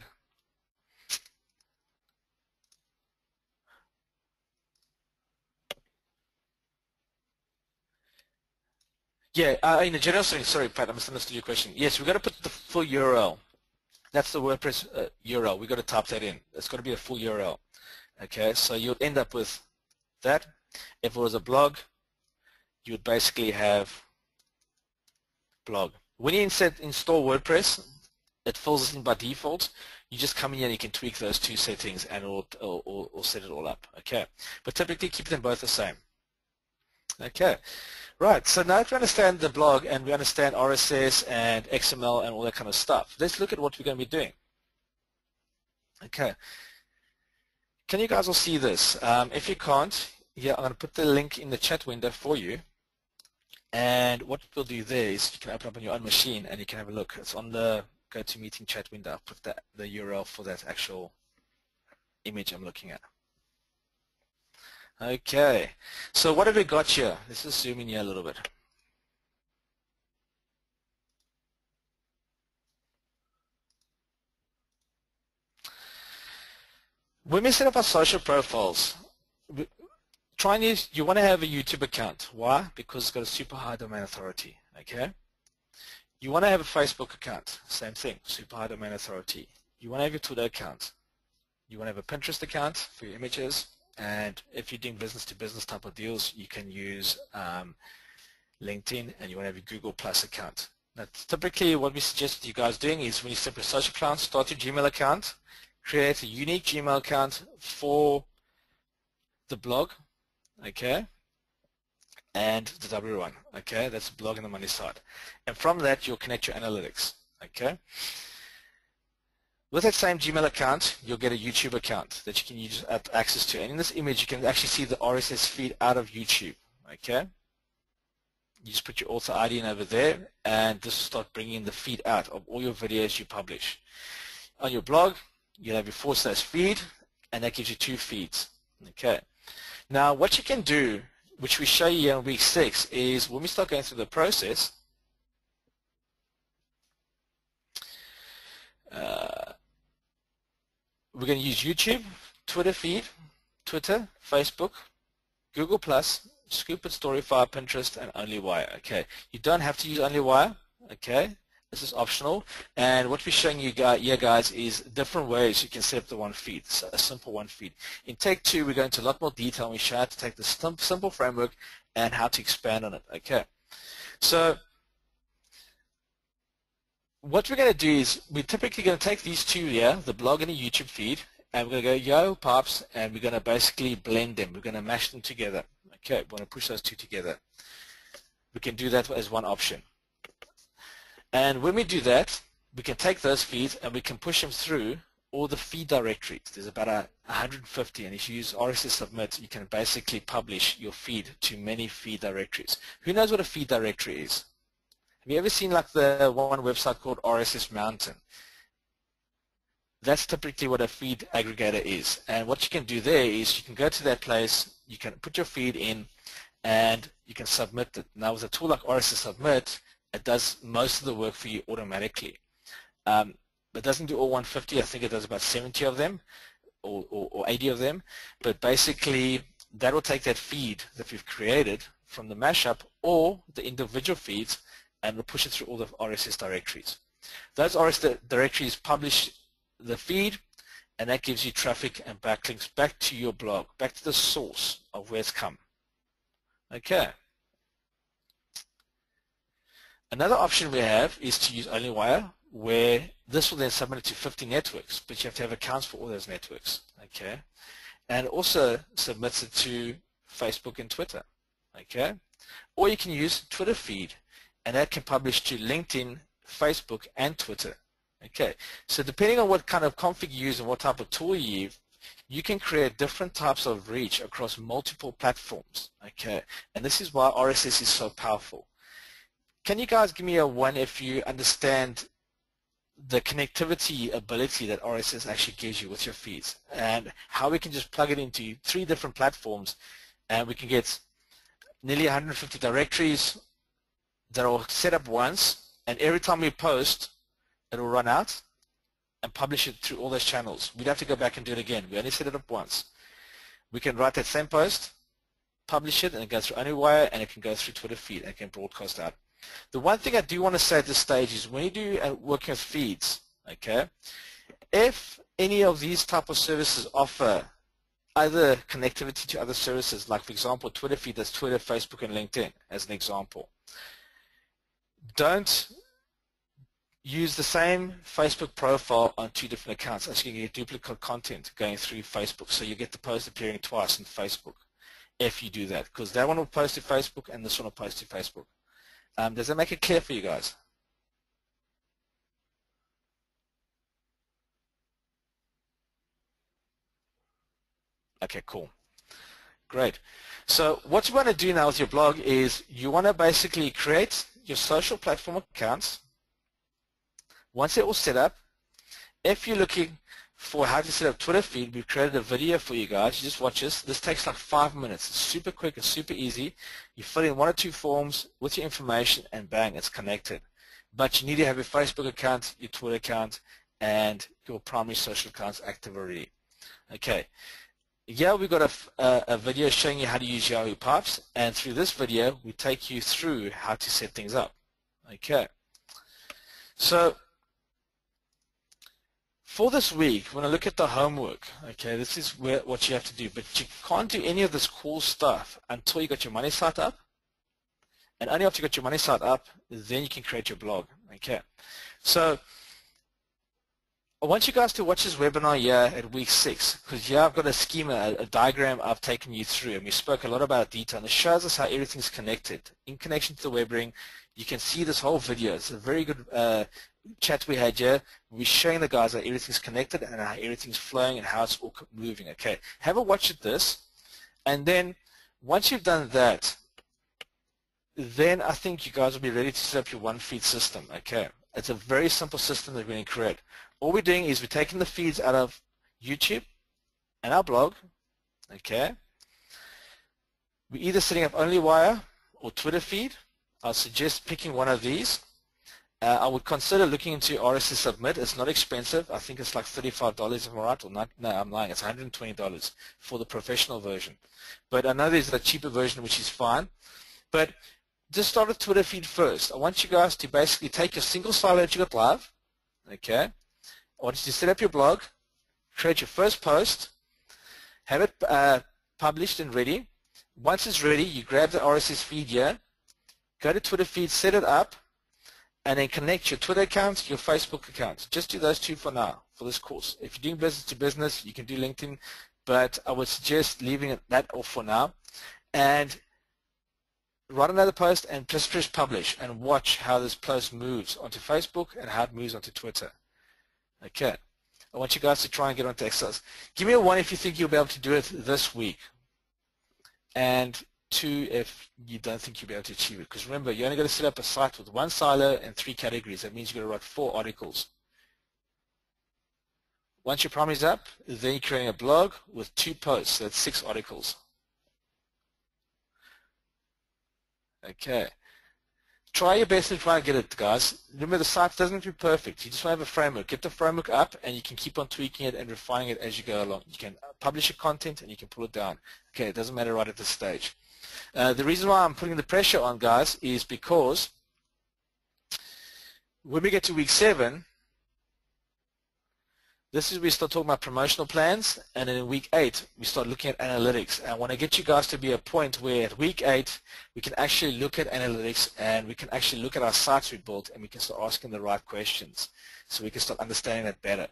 Yeah, in the general setting, sorry, Pat, I misunderstood your question. Yes, we've got to put the full URL. That's the WordPress URL. We've got to type that in. It's got to be a full URL. Okay, so you'll end up with that. If it was a blog, you would basically have blog. When you install WordPress, it fills it in by default. You just come in here and you can tweak those two settings and it'll set it all up. Okay, but typically keep them both the same. Okay, right. So now that we understand the blog and we understand RSS and XML and all that kind of stuff, let's look at what we're going to be doing. Okay, can you guys all see this? If you can't, yeah, I'm going to put the link in the chat window for you. And what we'll do there is you can open up on your own machine and you can have a look. It's on the GoToMeeting chat window. I'll put the URL for that actual image I'm looking at. Okay, so what have we got here? Let's just zoom in here a little bit. When we set up our social profiles, you want to have a YouTube account. Why? Because it's got a super high domain authority. Okay. You want to have a Facebook account. Same thing, super high domain authority. You want to have your Twitter account. You want to have a Pinterest account for your images. And if you're doing business-to-business type of deals, you can use LinkedIn, and you want to have your Google Plus account. Now, typically, what we suggest you guys doing is when you set up your social account, start your Gmail account, create a unique Gmail account for the blog, okay, and the W1, okay, that's the blog and the money side. And from that, you'll connect your analytics, okay. With that same Gmail account, you'll get a YouTube account that you can use access to. And in this image, you can actually see the RSS feed out of YouTube, okay. You just put your author ID in over there, and this will start bringing the feed out of all your videos you publish. On your blog, you'll have your /feed, and that gives you 2 feeds, okay. Now, what you can do, which we show you in week 6, is when we start going through the process, we're going to use YouTube, Twitter feed, Twitter, Facebook, Google+, Scoop and Storyfire, Pinterest, and OnlyWire. Okay, you don't have to use OnlyWire. Okay, this is optional. And what we're showing you here, guys, is different ways you can set up the one feed. So a simple one feed. In Take 2, we go into a lot more detail, and we show how to take the simple framework and how to expand on it. Okay, so what we're going to do is we're typically going to take these two here, the blog and the YouTube feed, and we're going to go yo pops, and we're going to basically blend them. We're going to mash them together. Okay, we want to push those two together. We can do that as one option. And when we do that, we can take those feeds and we can push them through all the feed directories. There's about 150, and if you use RSS Submit, you can basically publish your feed to many feed directories. Who knows what a feed directory is? Have you ever seen like the one website called RSS Mountain? That's typically what a feed aggregator is. And what you can do there is you can go to that place, you can put your feed in, and you can submit it. Now with a tool like RSS Submit, it does most of the work for you automatically. It doesn't do all 150, I think it does about 70 of them or 80 of them. But basically that will take that feed that we've created from the mashup or the individual feeds, and we'll push it through all the RSS directories. Those RSS directories publish the feed, and that gives you traffic and backlinks back to your blog, back to the source of where it's come. Okay. Another option we have is to use OnlyWire, where this will then submit it to 50 networks, but you have to have accounts for all those networks. Okay. And also submits it to Facebook and Twitter. Okay. Or you can use Twitter feed, and that can publish to LinkedIn, Facebook, and Twitter. Okay, so depending on what kind of config you use and what type of tool you use, you can create different types of reach across multiple platforms, okay? And this is why RSS is so powerful. Can you guys give me a 1 if you understand the connectivity ability that RSS actually gives you with your feeds, and how we can just plug it into 3 different platforms and we can get nearly 150 directories that are set up once, and every time we post it will run out and publish it through all those channels. We'd have to go back and do it again. We only set it up once. We can write that same post, publish it, and it goes through Anywire, and it can go through Twitter feed and it can broadcast out. The one thing I do want to say at this stage is when you do working with feeds, okay, if any of these type of services offer other connectivity to other services, like for example Twitter feed, that's Twitter, Facebook, and LinkedIn as an example, don't use the same Facebook profile on 2 different accounts, as you can get duplicate content going through Facebook, so you get the post appearing twice on Facebook if you do that, because that one will post to Facebook and this one will post to Facebook. Does that make it clear for you guys? Okay, cool. Great. So what you want to do now with your blog is you want to basically create your social platform accounts. Once they're all set up, if you're looking for how to set up Twitter feed, we've created a video for you guys. You just watch this. This takes like 5 minutes. It's super quick. It's super easy. You fill in 1 or 2 forms with your information and bang, it's connected. But you need to have your Facebook account, your Twitter account, and your primary social accounts active already. Okay. Yeah, we've got a video showing you how to use Yahoo Pipes, and through this video we take you through how to set things up. Okay. So for this week, when I look at the homework, okay, this is what you have to do, but you can't do any of this cool stuff until you got your money site up, and only after you got your money site up, then you can create your blog. Okay. So I want you guys to watch this webinar here at week 6, because here I've got a schema, a diagram I've taken you through, and we spoke a lot about detail, and it shows us how everything's connected. In connection to the web ring, you can see this whole video. It's a very good chat we had here. We're showing the guys how everything's connected and how everything's flowing and how it's all moving. Okay, have a watch at this, and then once you've done that, then I think you guys will be ready to set up your one feed system. Okay, it's a very simple system that we're going to create. All we're doing is we're taking the feeds out of YouTube and our blog. Okay, we're either setting up Onlywire or Twitter feed. I'll suggest picking one of these. I would consider looking into RSS Submit. It's not expensive. I think it's like $35 if I'm right, or not. No, I'm lying. It's $120 for the professional version. But I know there's a cheaper version which is fine. But just start a Twitter feed first. I want you guys to basically take your single silo that you got live. Okay. I want you to set up your blog, create your first post, have it published and ready. Once it's ready, you grab the RSS feed here, go to Twitter feed, set it up, and then connect your Twitter account, your Facebook account. Just do those 2 for now, for this course. If you're doing business to business, you can do LinkedIn, but I would suggest leaving that off for now. And write another post and just press publish and watch how this post moves onto Facebook and how it moves onto Twitter. Okay. I want you guys to try and get onto Excel. Give me a 1 if you think you'll be able to do it this week, and 2 if you don't think you'll be able to achieve it. Because remember, you're only going to set up a site with 1 silo and 3 categories. That means you're going to write 4 articles. Once your primary is up, then you're creating a blog with 2 posts. That's 6 articles. Okay. Try your best to try and get it, guys. Remember, the site doesn't have to be perfect. You just want to have a framework. Get the framework up, and you can keep on tweaking it and refining it as you go along. You can publish your content, and you can pull it down. Okay, it doesn't matter right at this stage. The reason why I'm putting the pressure on, guys, is because when we get to week 7, this is where we start talking about promotional plans, and then in week 8 we start looking at analytics. And I want to get you guys to be a point where at week 8 we can actually look at analytics, and we can actually look at our sites we built, and we can start asking the right questions so we can start understanding that better.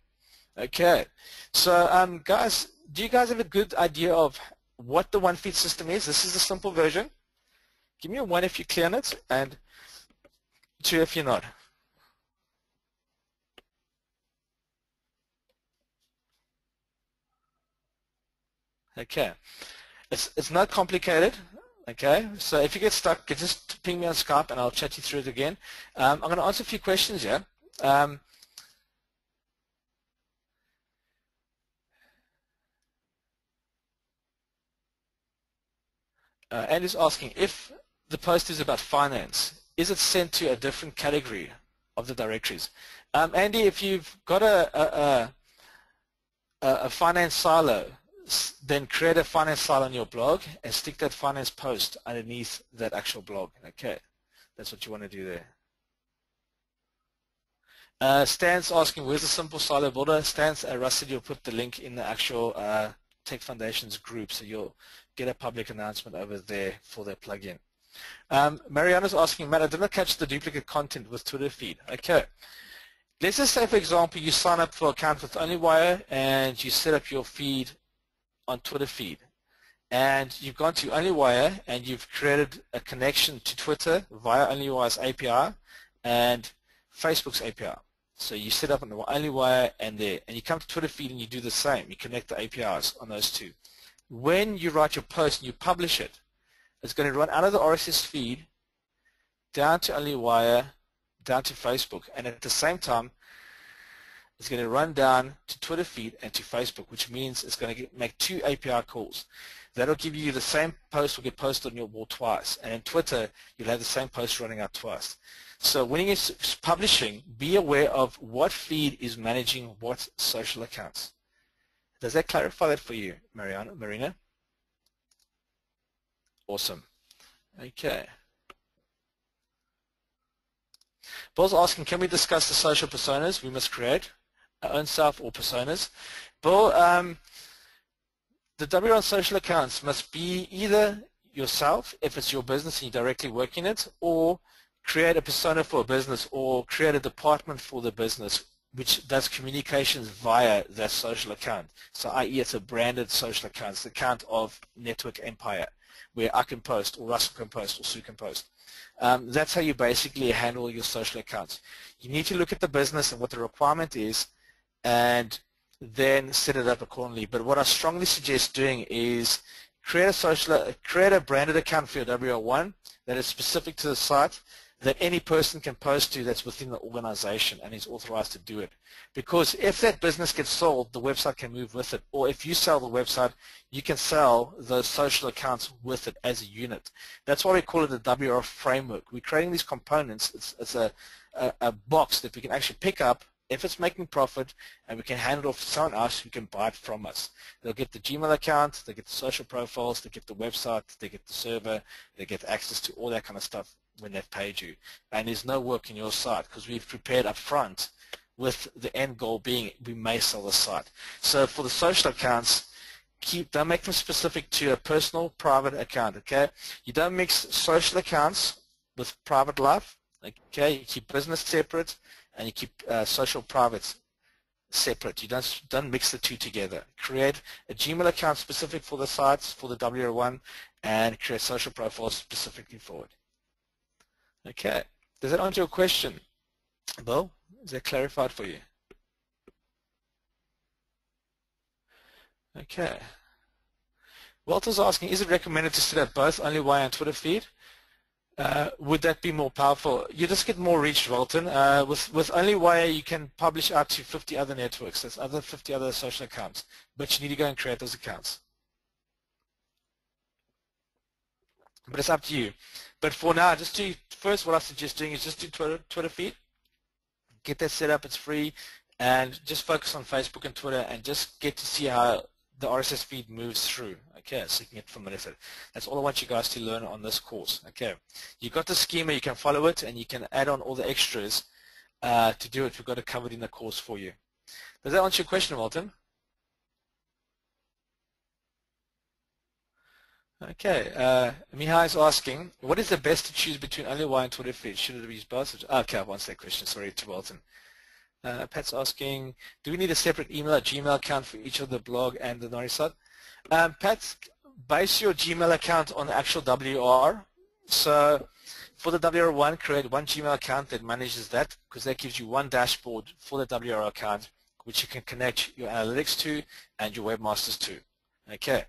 Okay, so guys, do you guys have a good idea of what the one feed system is? This is the simple version. Give me a 1 if you're clear on it, and 2 if you're not. Okay, it's not complicated. Okay, so if you get stuck, just ping me on Skype and I'll chat you through it again. I'm going to answer a few questions here. Andy's asking, if the post is about finance, is it sent to a different category of the directories? Andy, if you've got a finance silo, then create a finance silo on your blog and stick that finance post underneath that actual blog. Okay, that's what you want to do there. Stan's asking, where's the simple silo builder? Stan's, Russ said you'll put the link in the actual Tech Foundations group, so you'll get a public announcement over there for their plugin. Mariana's asking, Matt, I did not catch the duplicate content with Twitter feed. Okay. Let's just say, for example, you sign up for an account with OnlyWire and you set up your feed on Twitter feed. And you've gone to OnlyWire and you've created a connection to Twitter via OnlyWire's API and Facebook's API. So you set up on OnlyWire and there, and you come to Twitter feed and you do the same. You connect the APIs on those two. When you write your post and you publish it, it's going to run out of the RSS feed down to OnlyWire, down to Facebook, and at the same time it's going to run down to Twitter feed and to Facebook, which means it's going to make two API calls. That'll give you the same post will get posted on your wall twice, and in Twitter you'll have the same post running out twice. So when you're publishing, be aware of what feed is managing what social accounts. Does that clarify that for you, Marina? Awesome. Okay. Bill's asking, can we discuss the social personas we must create, our own self or personas? Bill, the WR social accounts must be either yourself, if it's your business and you're directly working it, or create a persona for a business, or create a department for the business which does communications via that social account. So i.e. it's a branded social account. It's the account of Network Empire, where I can post, or Russell can post, or Sue can post. That's how you basically handle your social accounts. You need to look at the business and what the requirement is and then set it up accordingly. But what I strongly suggest doing is create a branded account for your WR1 that is specific to the site that any person can post to that's within the organization and is authorized to do it. Because if that business gets sold, the website can move with it. Or if you sell the website, you can sell those social accounts with it as a unit. That's why we call it a WR framework. We're creating these components. It's a box that we can actually pick up if it's making profit, and we can hand it off to someone else who can buy it from us. They'll get the Gmail account, they get the social profiles, they get the website, they get the server, they get access to all that kind of stuff when they've paid you. And there's no work in your site because we've prepared up front with the end goal being we may sell the site. So for the social accounts, don't make them specific to a personal private account, okay? You don't mix social accounts with private life, okay? You keep business separate and you keep social privates separate. You don't mix the two together. Create a Gmail account specific for the sites, for the WR1, and create social profiles specifically for it. Okay. Does that answer your question, Bill? Is that clarified for you? Okay. Walter's asking, is it recommended to set up both OnlyWire and Twitter feed? Would that be more powerful? You just get more reach, Walton. With OnlyWire, you can publish out to 50 other networks. There's 50 other social accounts, but you need to go and create those accounts. But it's up to you. But for now, first what I suggest doing is just do Twitter feed. Get that set up. It's free, and just focus on Facebook and Twitter, and just get to see how the RSS feed moves through. Okay, so you can get familiar with it. That's all I want you guys to learn on this course. Okay, you've got the schema, you can follow it, and you can add on all the extras to do it. We've got it covered in the course for you. Does that answer your question, Walton? Okay, Mihai is asking, what is the best to choose between OnlyWire and Twitter feed? Should it be both? Okay, I've answered that question. Sorry to Walton. Pat's asking, do we need a separate email or Gmail account for each of the blog and the Nori site? Pat, base your Gmail account on the actual WR. So for the WR1, create one Gmail account that manages that, because that gives you one dashboard for the WR account, which you can connect your analytics to and your webmasters to. Okay.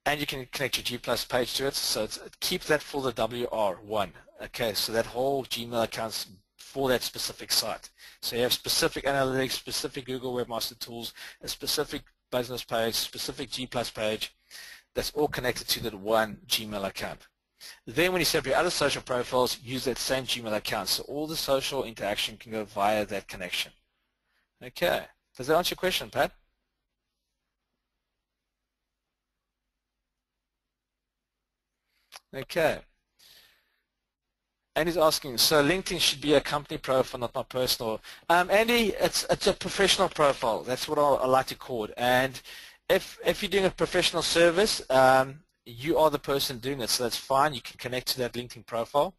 And you can connect your G Plus page to it, so keep that for the WR1. Okay, so that whole Gmail account's for that specific site. So you have specific analytics, specific Google Webmaster Tools, a specific business page, specific G Plus page, that's all connected to that one Gmail account. Then when you set up your other social profiles, use that same Gmail account. So all the social interaction can go via that connection. Okay, does that answer your question, Pat? Okay. Andy's asking, so LinkedIn should be a company profile, not my personal. Andy, it's a professional profile. That's what I like to call it. And if you're doing a professional service, you are the person doing it, so that's fine. You can connect to that LinkedIn profile.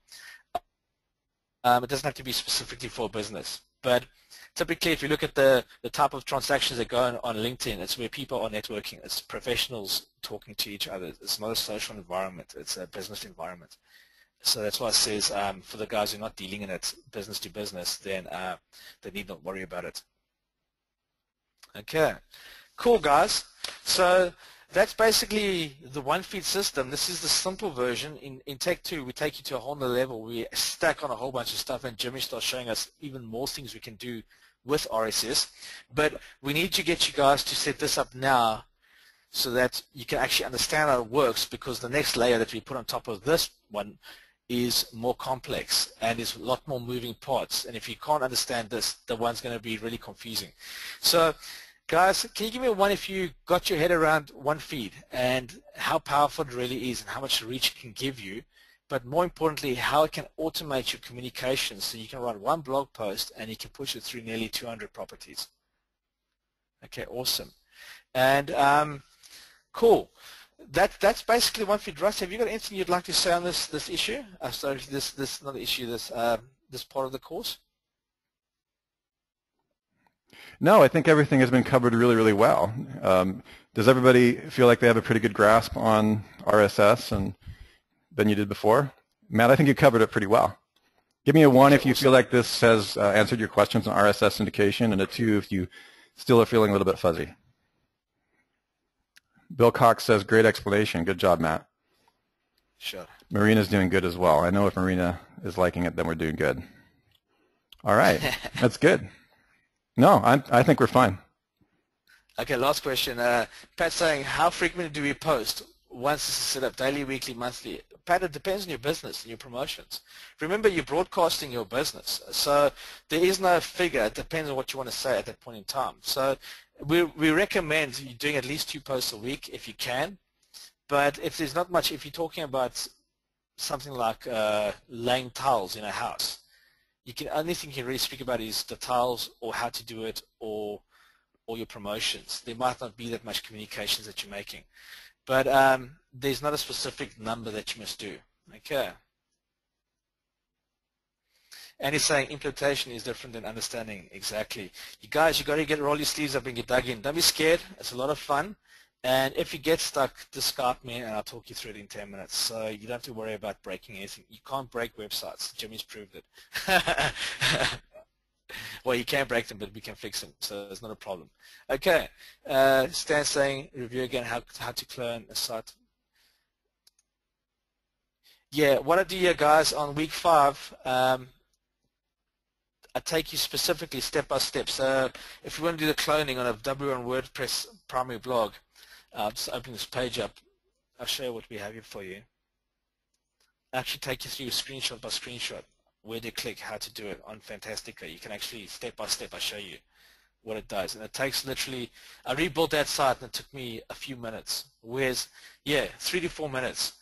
It doesn't have to be specifically for business. But typically, if you look at the type of transactions that go on LinkedIn, it's where people are networking. It's professionals talking to each other. It's not a social environment. It's a business environment. So that's why it says for the guys who are not dealing in it business to business, then they need not worry about it. Okay, cool guys. So that's basically the one feed system. This is the simple version. In Tech 2, we take you to a whole nother level. We stack on a whole bunch of stuff, and Jimmy starts showing us even more things we can do with RSS. But we need to get you guys to set this up now so that you can actually understand how it works, because the next layer that we put on top of this one is more complex and there's a lot more moving parts, and if you can't understand this, the one's going to be really confusing. So guys, can you give me a one if you got your head around one feed and how powerful it really is and how much reach it can give you, but more importantly how it can automate your communications so you can write one blog post and you can push it through nearly 200 properties. Okay, awesome. And cool. That's basically one feed. Russ, have you got anything you'd like to say on this issue? Sorry, this not the issue. This part of the course. No, I think everything has been covered really, really well. Does everybody feel like they have a pretty good grasp on RSS than you did before? Matt, I think you covered it pretty well. Give me a 1 if you feel like this has answered your questions on RSS syndication, and a 2 if you still are feeling a little bit fuzzy. Bill Cox says, great explanation. Good job, Matt. Sure. Marina's doing good as well. I know if Marina is liking it, then we're doing good. All right. That's good. No, I think we're fine. Okay, last question. Pat's saying, how frequently do we post? Once this is set up, daily, weekly, monthly? Pat, it depends on your business and your promotions. Remember, you're broadcasting your business, so there is no figure. It depends on what you want to say at that point in time. So we recommend you doing at least 2 posts a week if you can, but if there's not much, if you're talking about something like laying tiles in a house, only thing you can really speak about is the tiles or how to do it or your promotions. There might not be that much communications that you're making, but there's not a specific number that you must do. Okay. And he's saying implementation is different than understanding. Exactly. You guys, you got to roll your sleeves up and get dug in. Don't be scared. It's a lot of fun. And if you get stuck, just Skype me and I'll talk you through it in 10 minutes. So you don't have to worry about breaking anything. You can't break websites. Jimmy's proved it. Well, you can break them, but we can fix them. So it's not a problem. Okay. Stan's saying, review again how to clone a site. Yeah, what I do here, guys, on week 5, I take you specifically step by step. So if you want to do the cloning on a W1 WordPress primary blog, just open this page up. I'll show you what we have here for you. I actually take you through screenshot by screenshot, where to click, how to do it on Fantastica. You can actually step by step, I show you what it does. And it takes literally, I rebuilt that site and it took me a few minutes. Whereas, yeah, 3 to 4 minutes.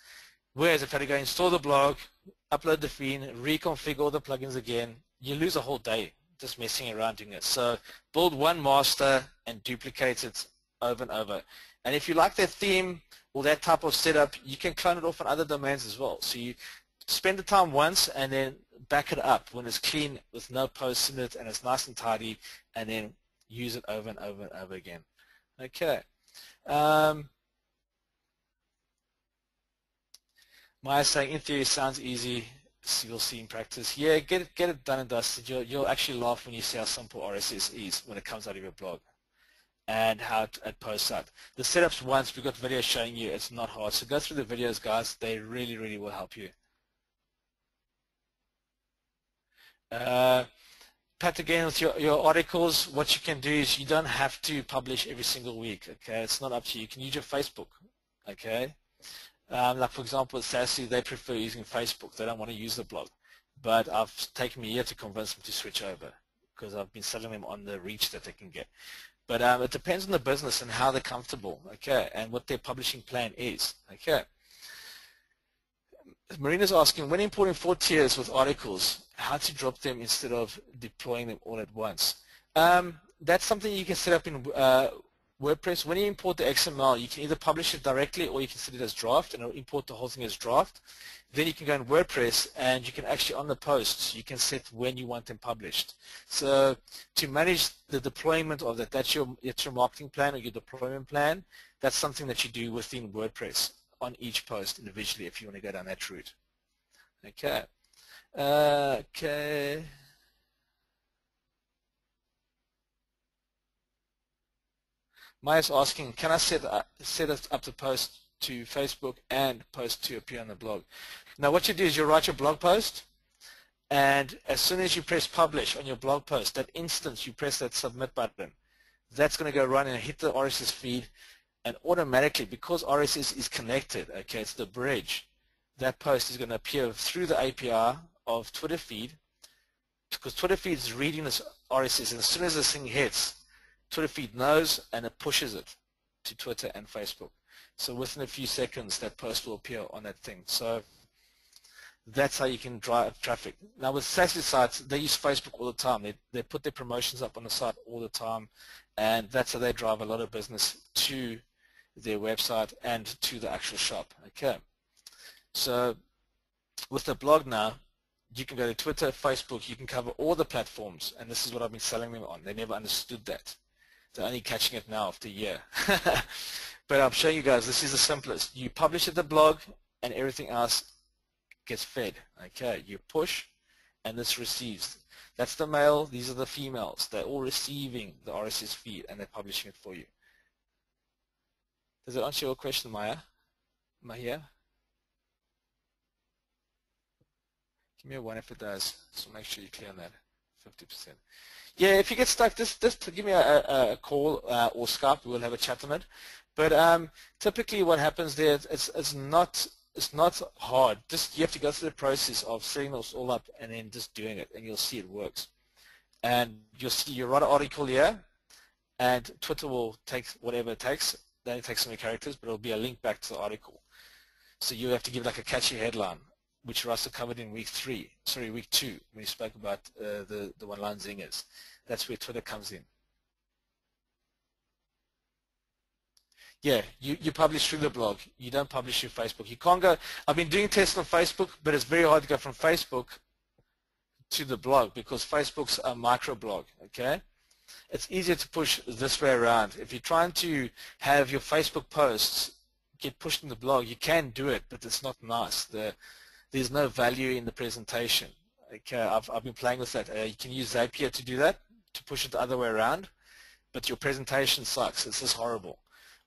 Whereas if I had to go install the blog, upload the feed, reconfigure all the plugins again, you lose a whole day just messing around doing it. So build one master and duplicate it over and over. And if you like that theme or that type of setup, you can clone it off on other domains as well. So you spend the time once and then back it up when it's clean with no posts in it and it's nice and tidy, and then use it over and over and over again. Okay. Maya's saying, in theory, sounds easy. So you'll see in practice. Yeah, get it done and dusted. You'll actually laugh when you see how simple RSS is when it comes out of your blog. and how it posts out. The setups, once we've got videos showing you, it's not hard. So go through the videos, guys. They really, really will help you. Pat, again, with your articles, what you can do is you don't have to publish every single week, okay? It's not up to you. You can use your Facebook, okay? Like, for example, with Sassy, they prefer using Facebook. They don't want to use the blog. But I've taken me a year to convince them to switch over because I've been selling them on the reach that they can get. But it depends on the business and how they're comfortable, okay, and what their publishing plan is, okay. Marina's asking, when importing 4 tiers with articles, how to drop them instead of deploying them all at once. That's something you can set up in WordPress. When you import the XML, you can either publish it directly or you can set it as draft and it'll import the whole thing as draft. Then you can go in WordPress and you can actually, on the posts, you can set when you want them published. So to manage the deployment of that, that's your marketing plan or your deployment plan. That's something that you do within WordPress on each post individually if you want to go down that route. Okay. Okay. Maya's asking, can I set up the post to Facebook and post to appear on the blog? Now what you do is you write your blog post, and as soon as you press publish on your blog post, that instant you press that submit button, that's going to go run and hit the RSS feed, and automatically, because RSS is connected, okay, it's the bridge, that post is going to appear through the API of Twitter feed, because Twitter feed is reading this RSS, and as soon as this thing hits, Twitter feed knows and it pushes it to Twitter and Facebook. So within a few seconds, that post will appear on that thing. So that's how you can drive traffic. Now with Sassy sites, they use Facebook all the time. They put their promotions up on the site all the time, and that's how they drive a lot of business to their website and to the actual shop. Okay. So with the blog now, you can go to Twitter, Facebook, you can cover all the platforms, and this is what I've been selling them on. They never understood that. They're only catching it now after a year. But I'm showing you guys, this is the simplest. You publish at the blog, and everything else gets fed. Okay, you push, and this receives. That's the male, these are the females. They're all receiving the RSS feed, and they're publishing it for you. Does that answer your question, Maya? Mahia? Give me a 1 if it does, so make sure you clear on that, 50%. Yeah, if you get stuck, just give me a call or Skype. We'll have a chat on it. But typically, what happens there, it's not hard. Just you have to go through the process of setting those all up and then just doing it, and you'll see it works. And you'll see you write an article here, and Twitter will take whatever it takes. They only take so many characters, but it'll be a link back to the article. So you have to give like a catchy headline, which Russell covered in week 2, when he spoke about the one-line zingers. That's where Twitter comes in. Yeah, you publish through the blog. You don't publish through Facebook. You can't go, I've been doing tests on Facebook, but it's very hard to go from Facebook to the blog because Facebook's a microblog, okay? It's easier to push this way around. If you're trying to have your Facebook posts get pushed in the blog, you can do it, but it's not nice. There's no value in the presentation. Okay, I've been playing with that. You can use Zapier to do that, to push it the other way around, but your presentation sucks. It's just horrible.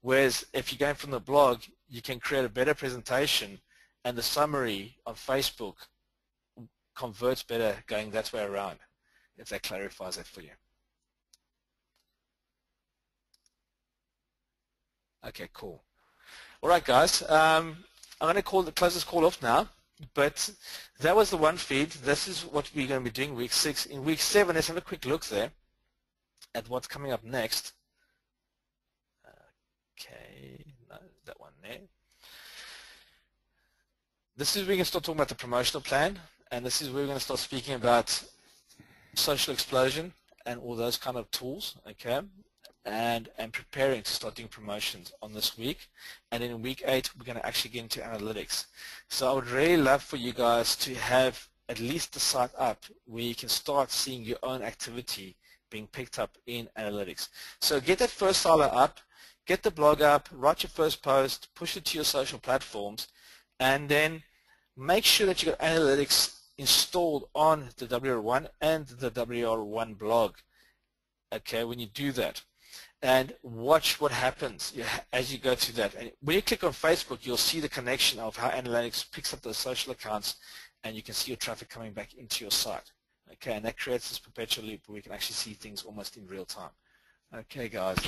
Whereas if you're going from the blog, you can create a better presentation, and the summary on Facebook converts better going that way around, if that clarifies that for you. Okay, cool. All right, guys. I'm going to close this call off now. But that was the one feed. This is what we're going to be doing week 6. In week 7, let's have a quick look there at what's coming up next. Okay, no, that one there. This is where we're going to start talking about the promotional plan, and this is where we're going to start speaking about social explosion and all those kind of tools, okay? And preparing to start doing promotions on this week. And in week 8, we're going to actually get into analytics. So I would really love for you guys to have at least the site up where you can start seeing your own activity being picked up in analytics. So get that first silo up, get the blog up, write your first post, push it to your social platforms, and then make sure that you got analytics installed on the WR1 and the WR1 blog, okay, when you do that. and watch what happens as you go through that. And when you click on Facebook, you'll see the connection of how analytics picks up those social accounts, and you can see your traffic coming back into your site. Okay, and that creates this perpetual loop where we can actually see things almost in real time. Okay, guys.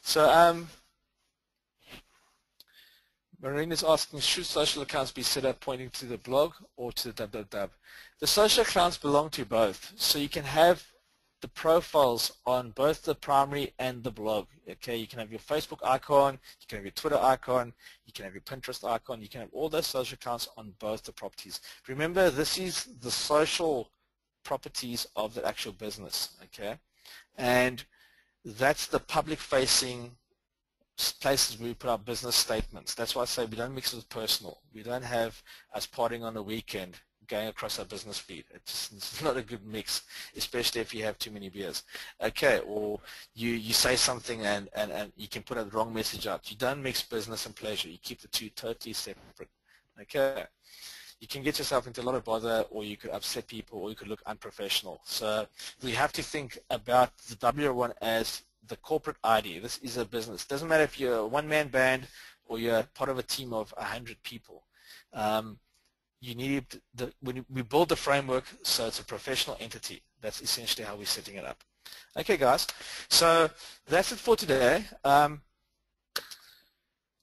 So Marine is asking, should social accounts be set up pointing to the blog or to the www? The social accounts belong to both, so you can have the profiles on both the primary and the blog. Okay, you can have your Facebook icon, you can have your Twitter icon, you can have your Pinterest icon, you can have all those social accounts on both the properties. Remember, this is the social properties of the actual business, okay? And that's the public-facing places where we put our business statements. That's why I say we don't mix it with personal. We don't have us partying on the weekend going across our business feed. It's not a good mix, especially if you have too many beers. Okay, or you say something and you can put a wrong message out. You don't mix business and pleasure. You keep the two totally separate. Okay. You can get yourself into a lot of bother, or you could upset people, or you could look unprofessional. So we have to think about the W1 as the corporate ID. This is a business. Doesn't matter if you're a one-man band or you're part of a team of 100 people. You need when we build the framework, so it's a professional entity. That's essentially how we're setting it up. Okay, guys. So that's it for today.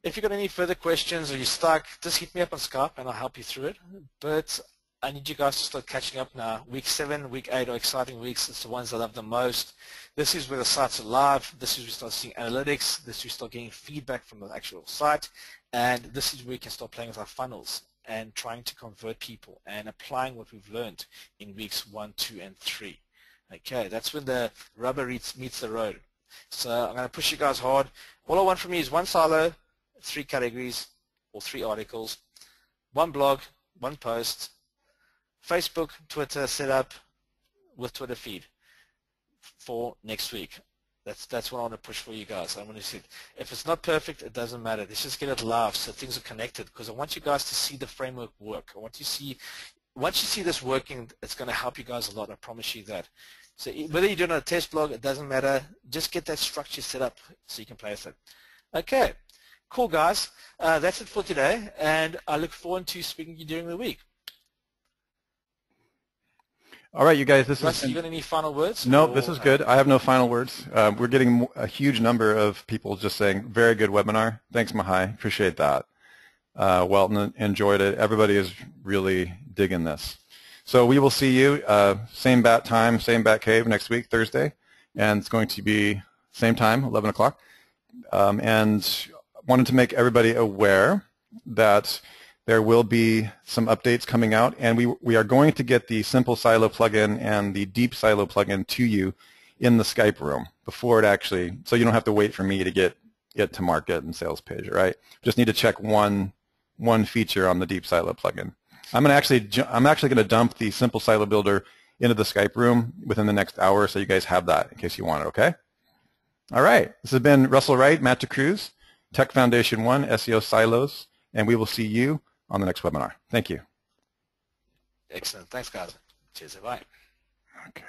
If you've got any further questions or you're stuck, just hit me up on Skype and I'll help you through it. But I need you guys to start catching up now. Week 7, Week 8 are exciting weeks. It's the ones I love the most. This is where the sites are live. This is where we start seeing analytics. This is where we start getting feedback from the actual site. And this is where we can start playing with our funnels and trying to convert people and applying what we've learned in weeks 1, 2, and 3. Okay, that's when the rubber meets the road. So I'm going to push you guys hard. All I want from you is one silo, 3 categories or 3 articles, 1 blog, 1 post, Facebook, Twitter set up with Twitter feed for next week. That's what I want to push for you guys. I want to see, if it's not perfect, it doesn't matter. Let's just get it live so things are connected, because I want you guys to see the framework work. I want you to see, once you see this working, it's going to help you guys a lot. I promise you that. So whether you're doing a test blog, it doesn't matter. Just get that structure set up so you can play with it. Okay, cool guys. That's it for today, and I look forward to speaking to you during the week. All right, you guys, Russ, you got any final words? No, this is good. I have no final words. We're getting a huge number of people just saying, very good webinar. Thanks, Mahai. Appreciate that. Welton enjoyed it. Everybody is really digging this. So we will see you, same bat time, same bat cave next week, Thursday. And it's going to be same time, 11 o'clock. And wanted to make everybody aware that there will be some updates coming out, and we are going to get the simple silo plugin and the deep silo plugin to you in the Skype room before it actually, so you don't have to wait for me to get it to market and sales page, right? Just need to check one feature on the deep silo plugin. I'm actually going to dump the simple silo builder into the Skype room within the next hour, so you guys have that in case you want it, okay? All right, this has been Russell Wright, Matt DeCruz, Tech Foundation 1, SEO Silos, and we will see you on the next webinar. Thank you. Excellent. Thanks, guys. Cheers. Bye. Okay.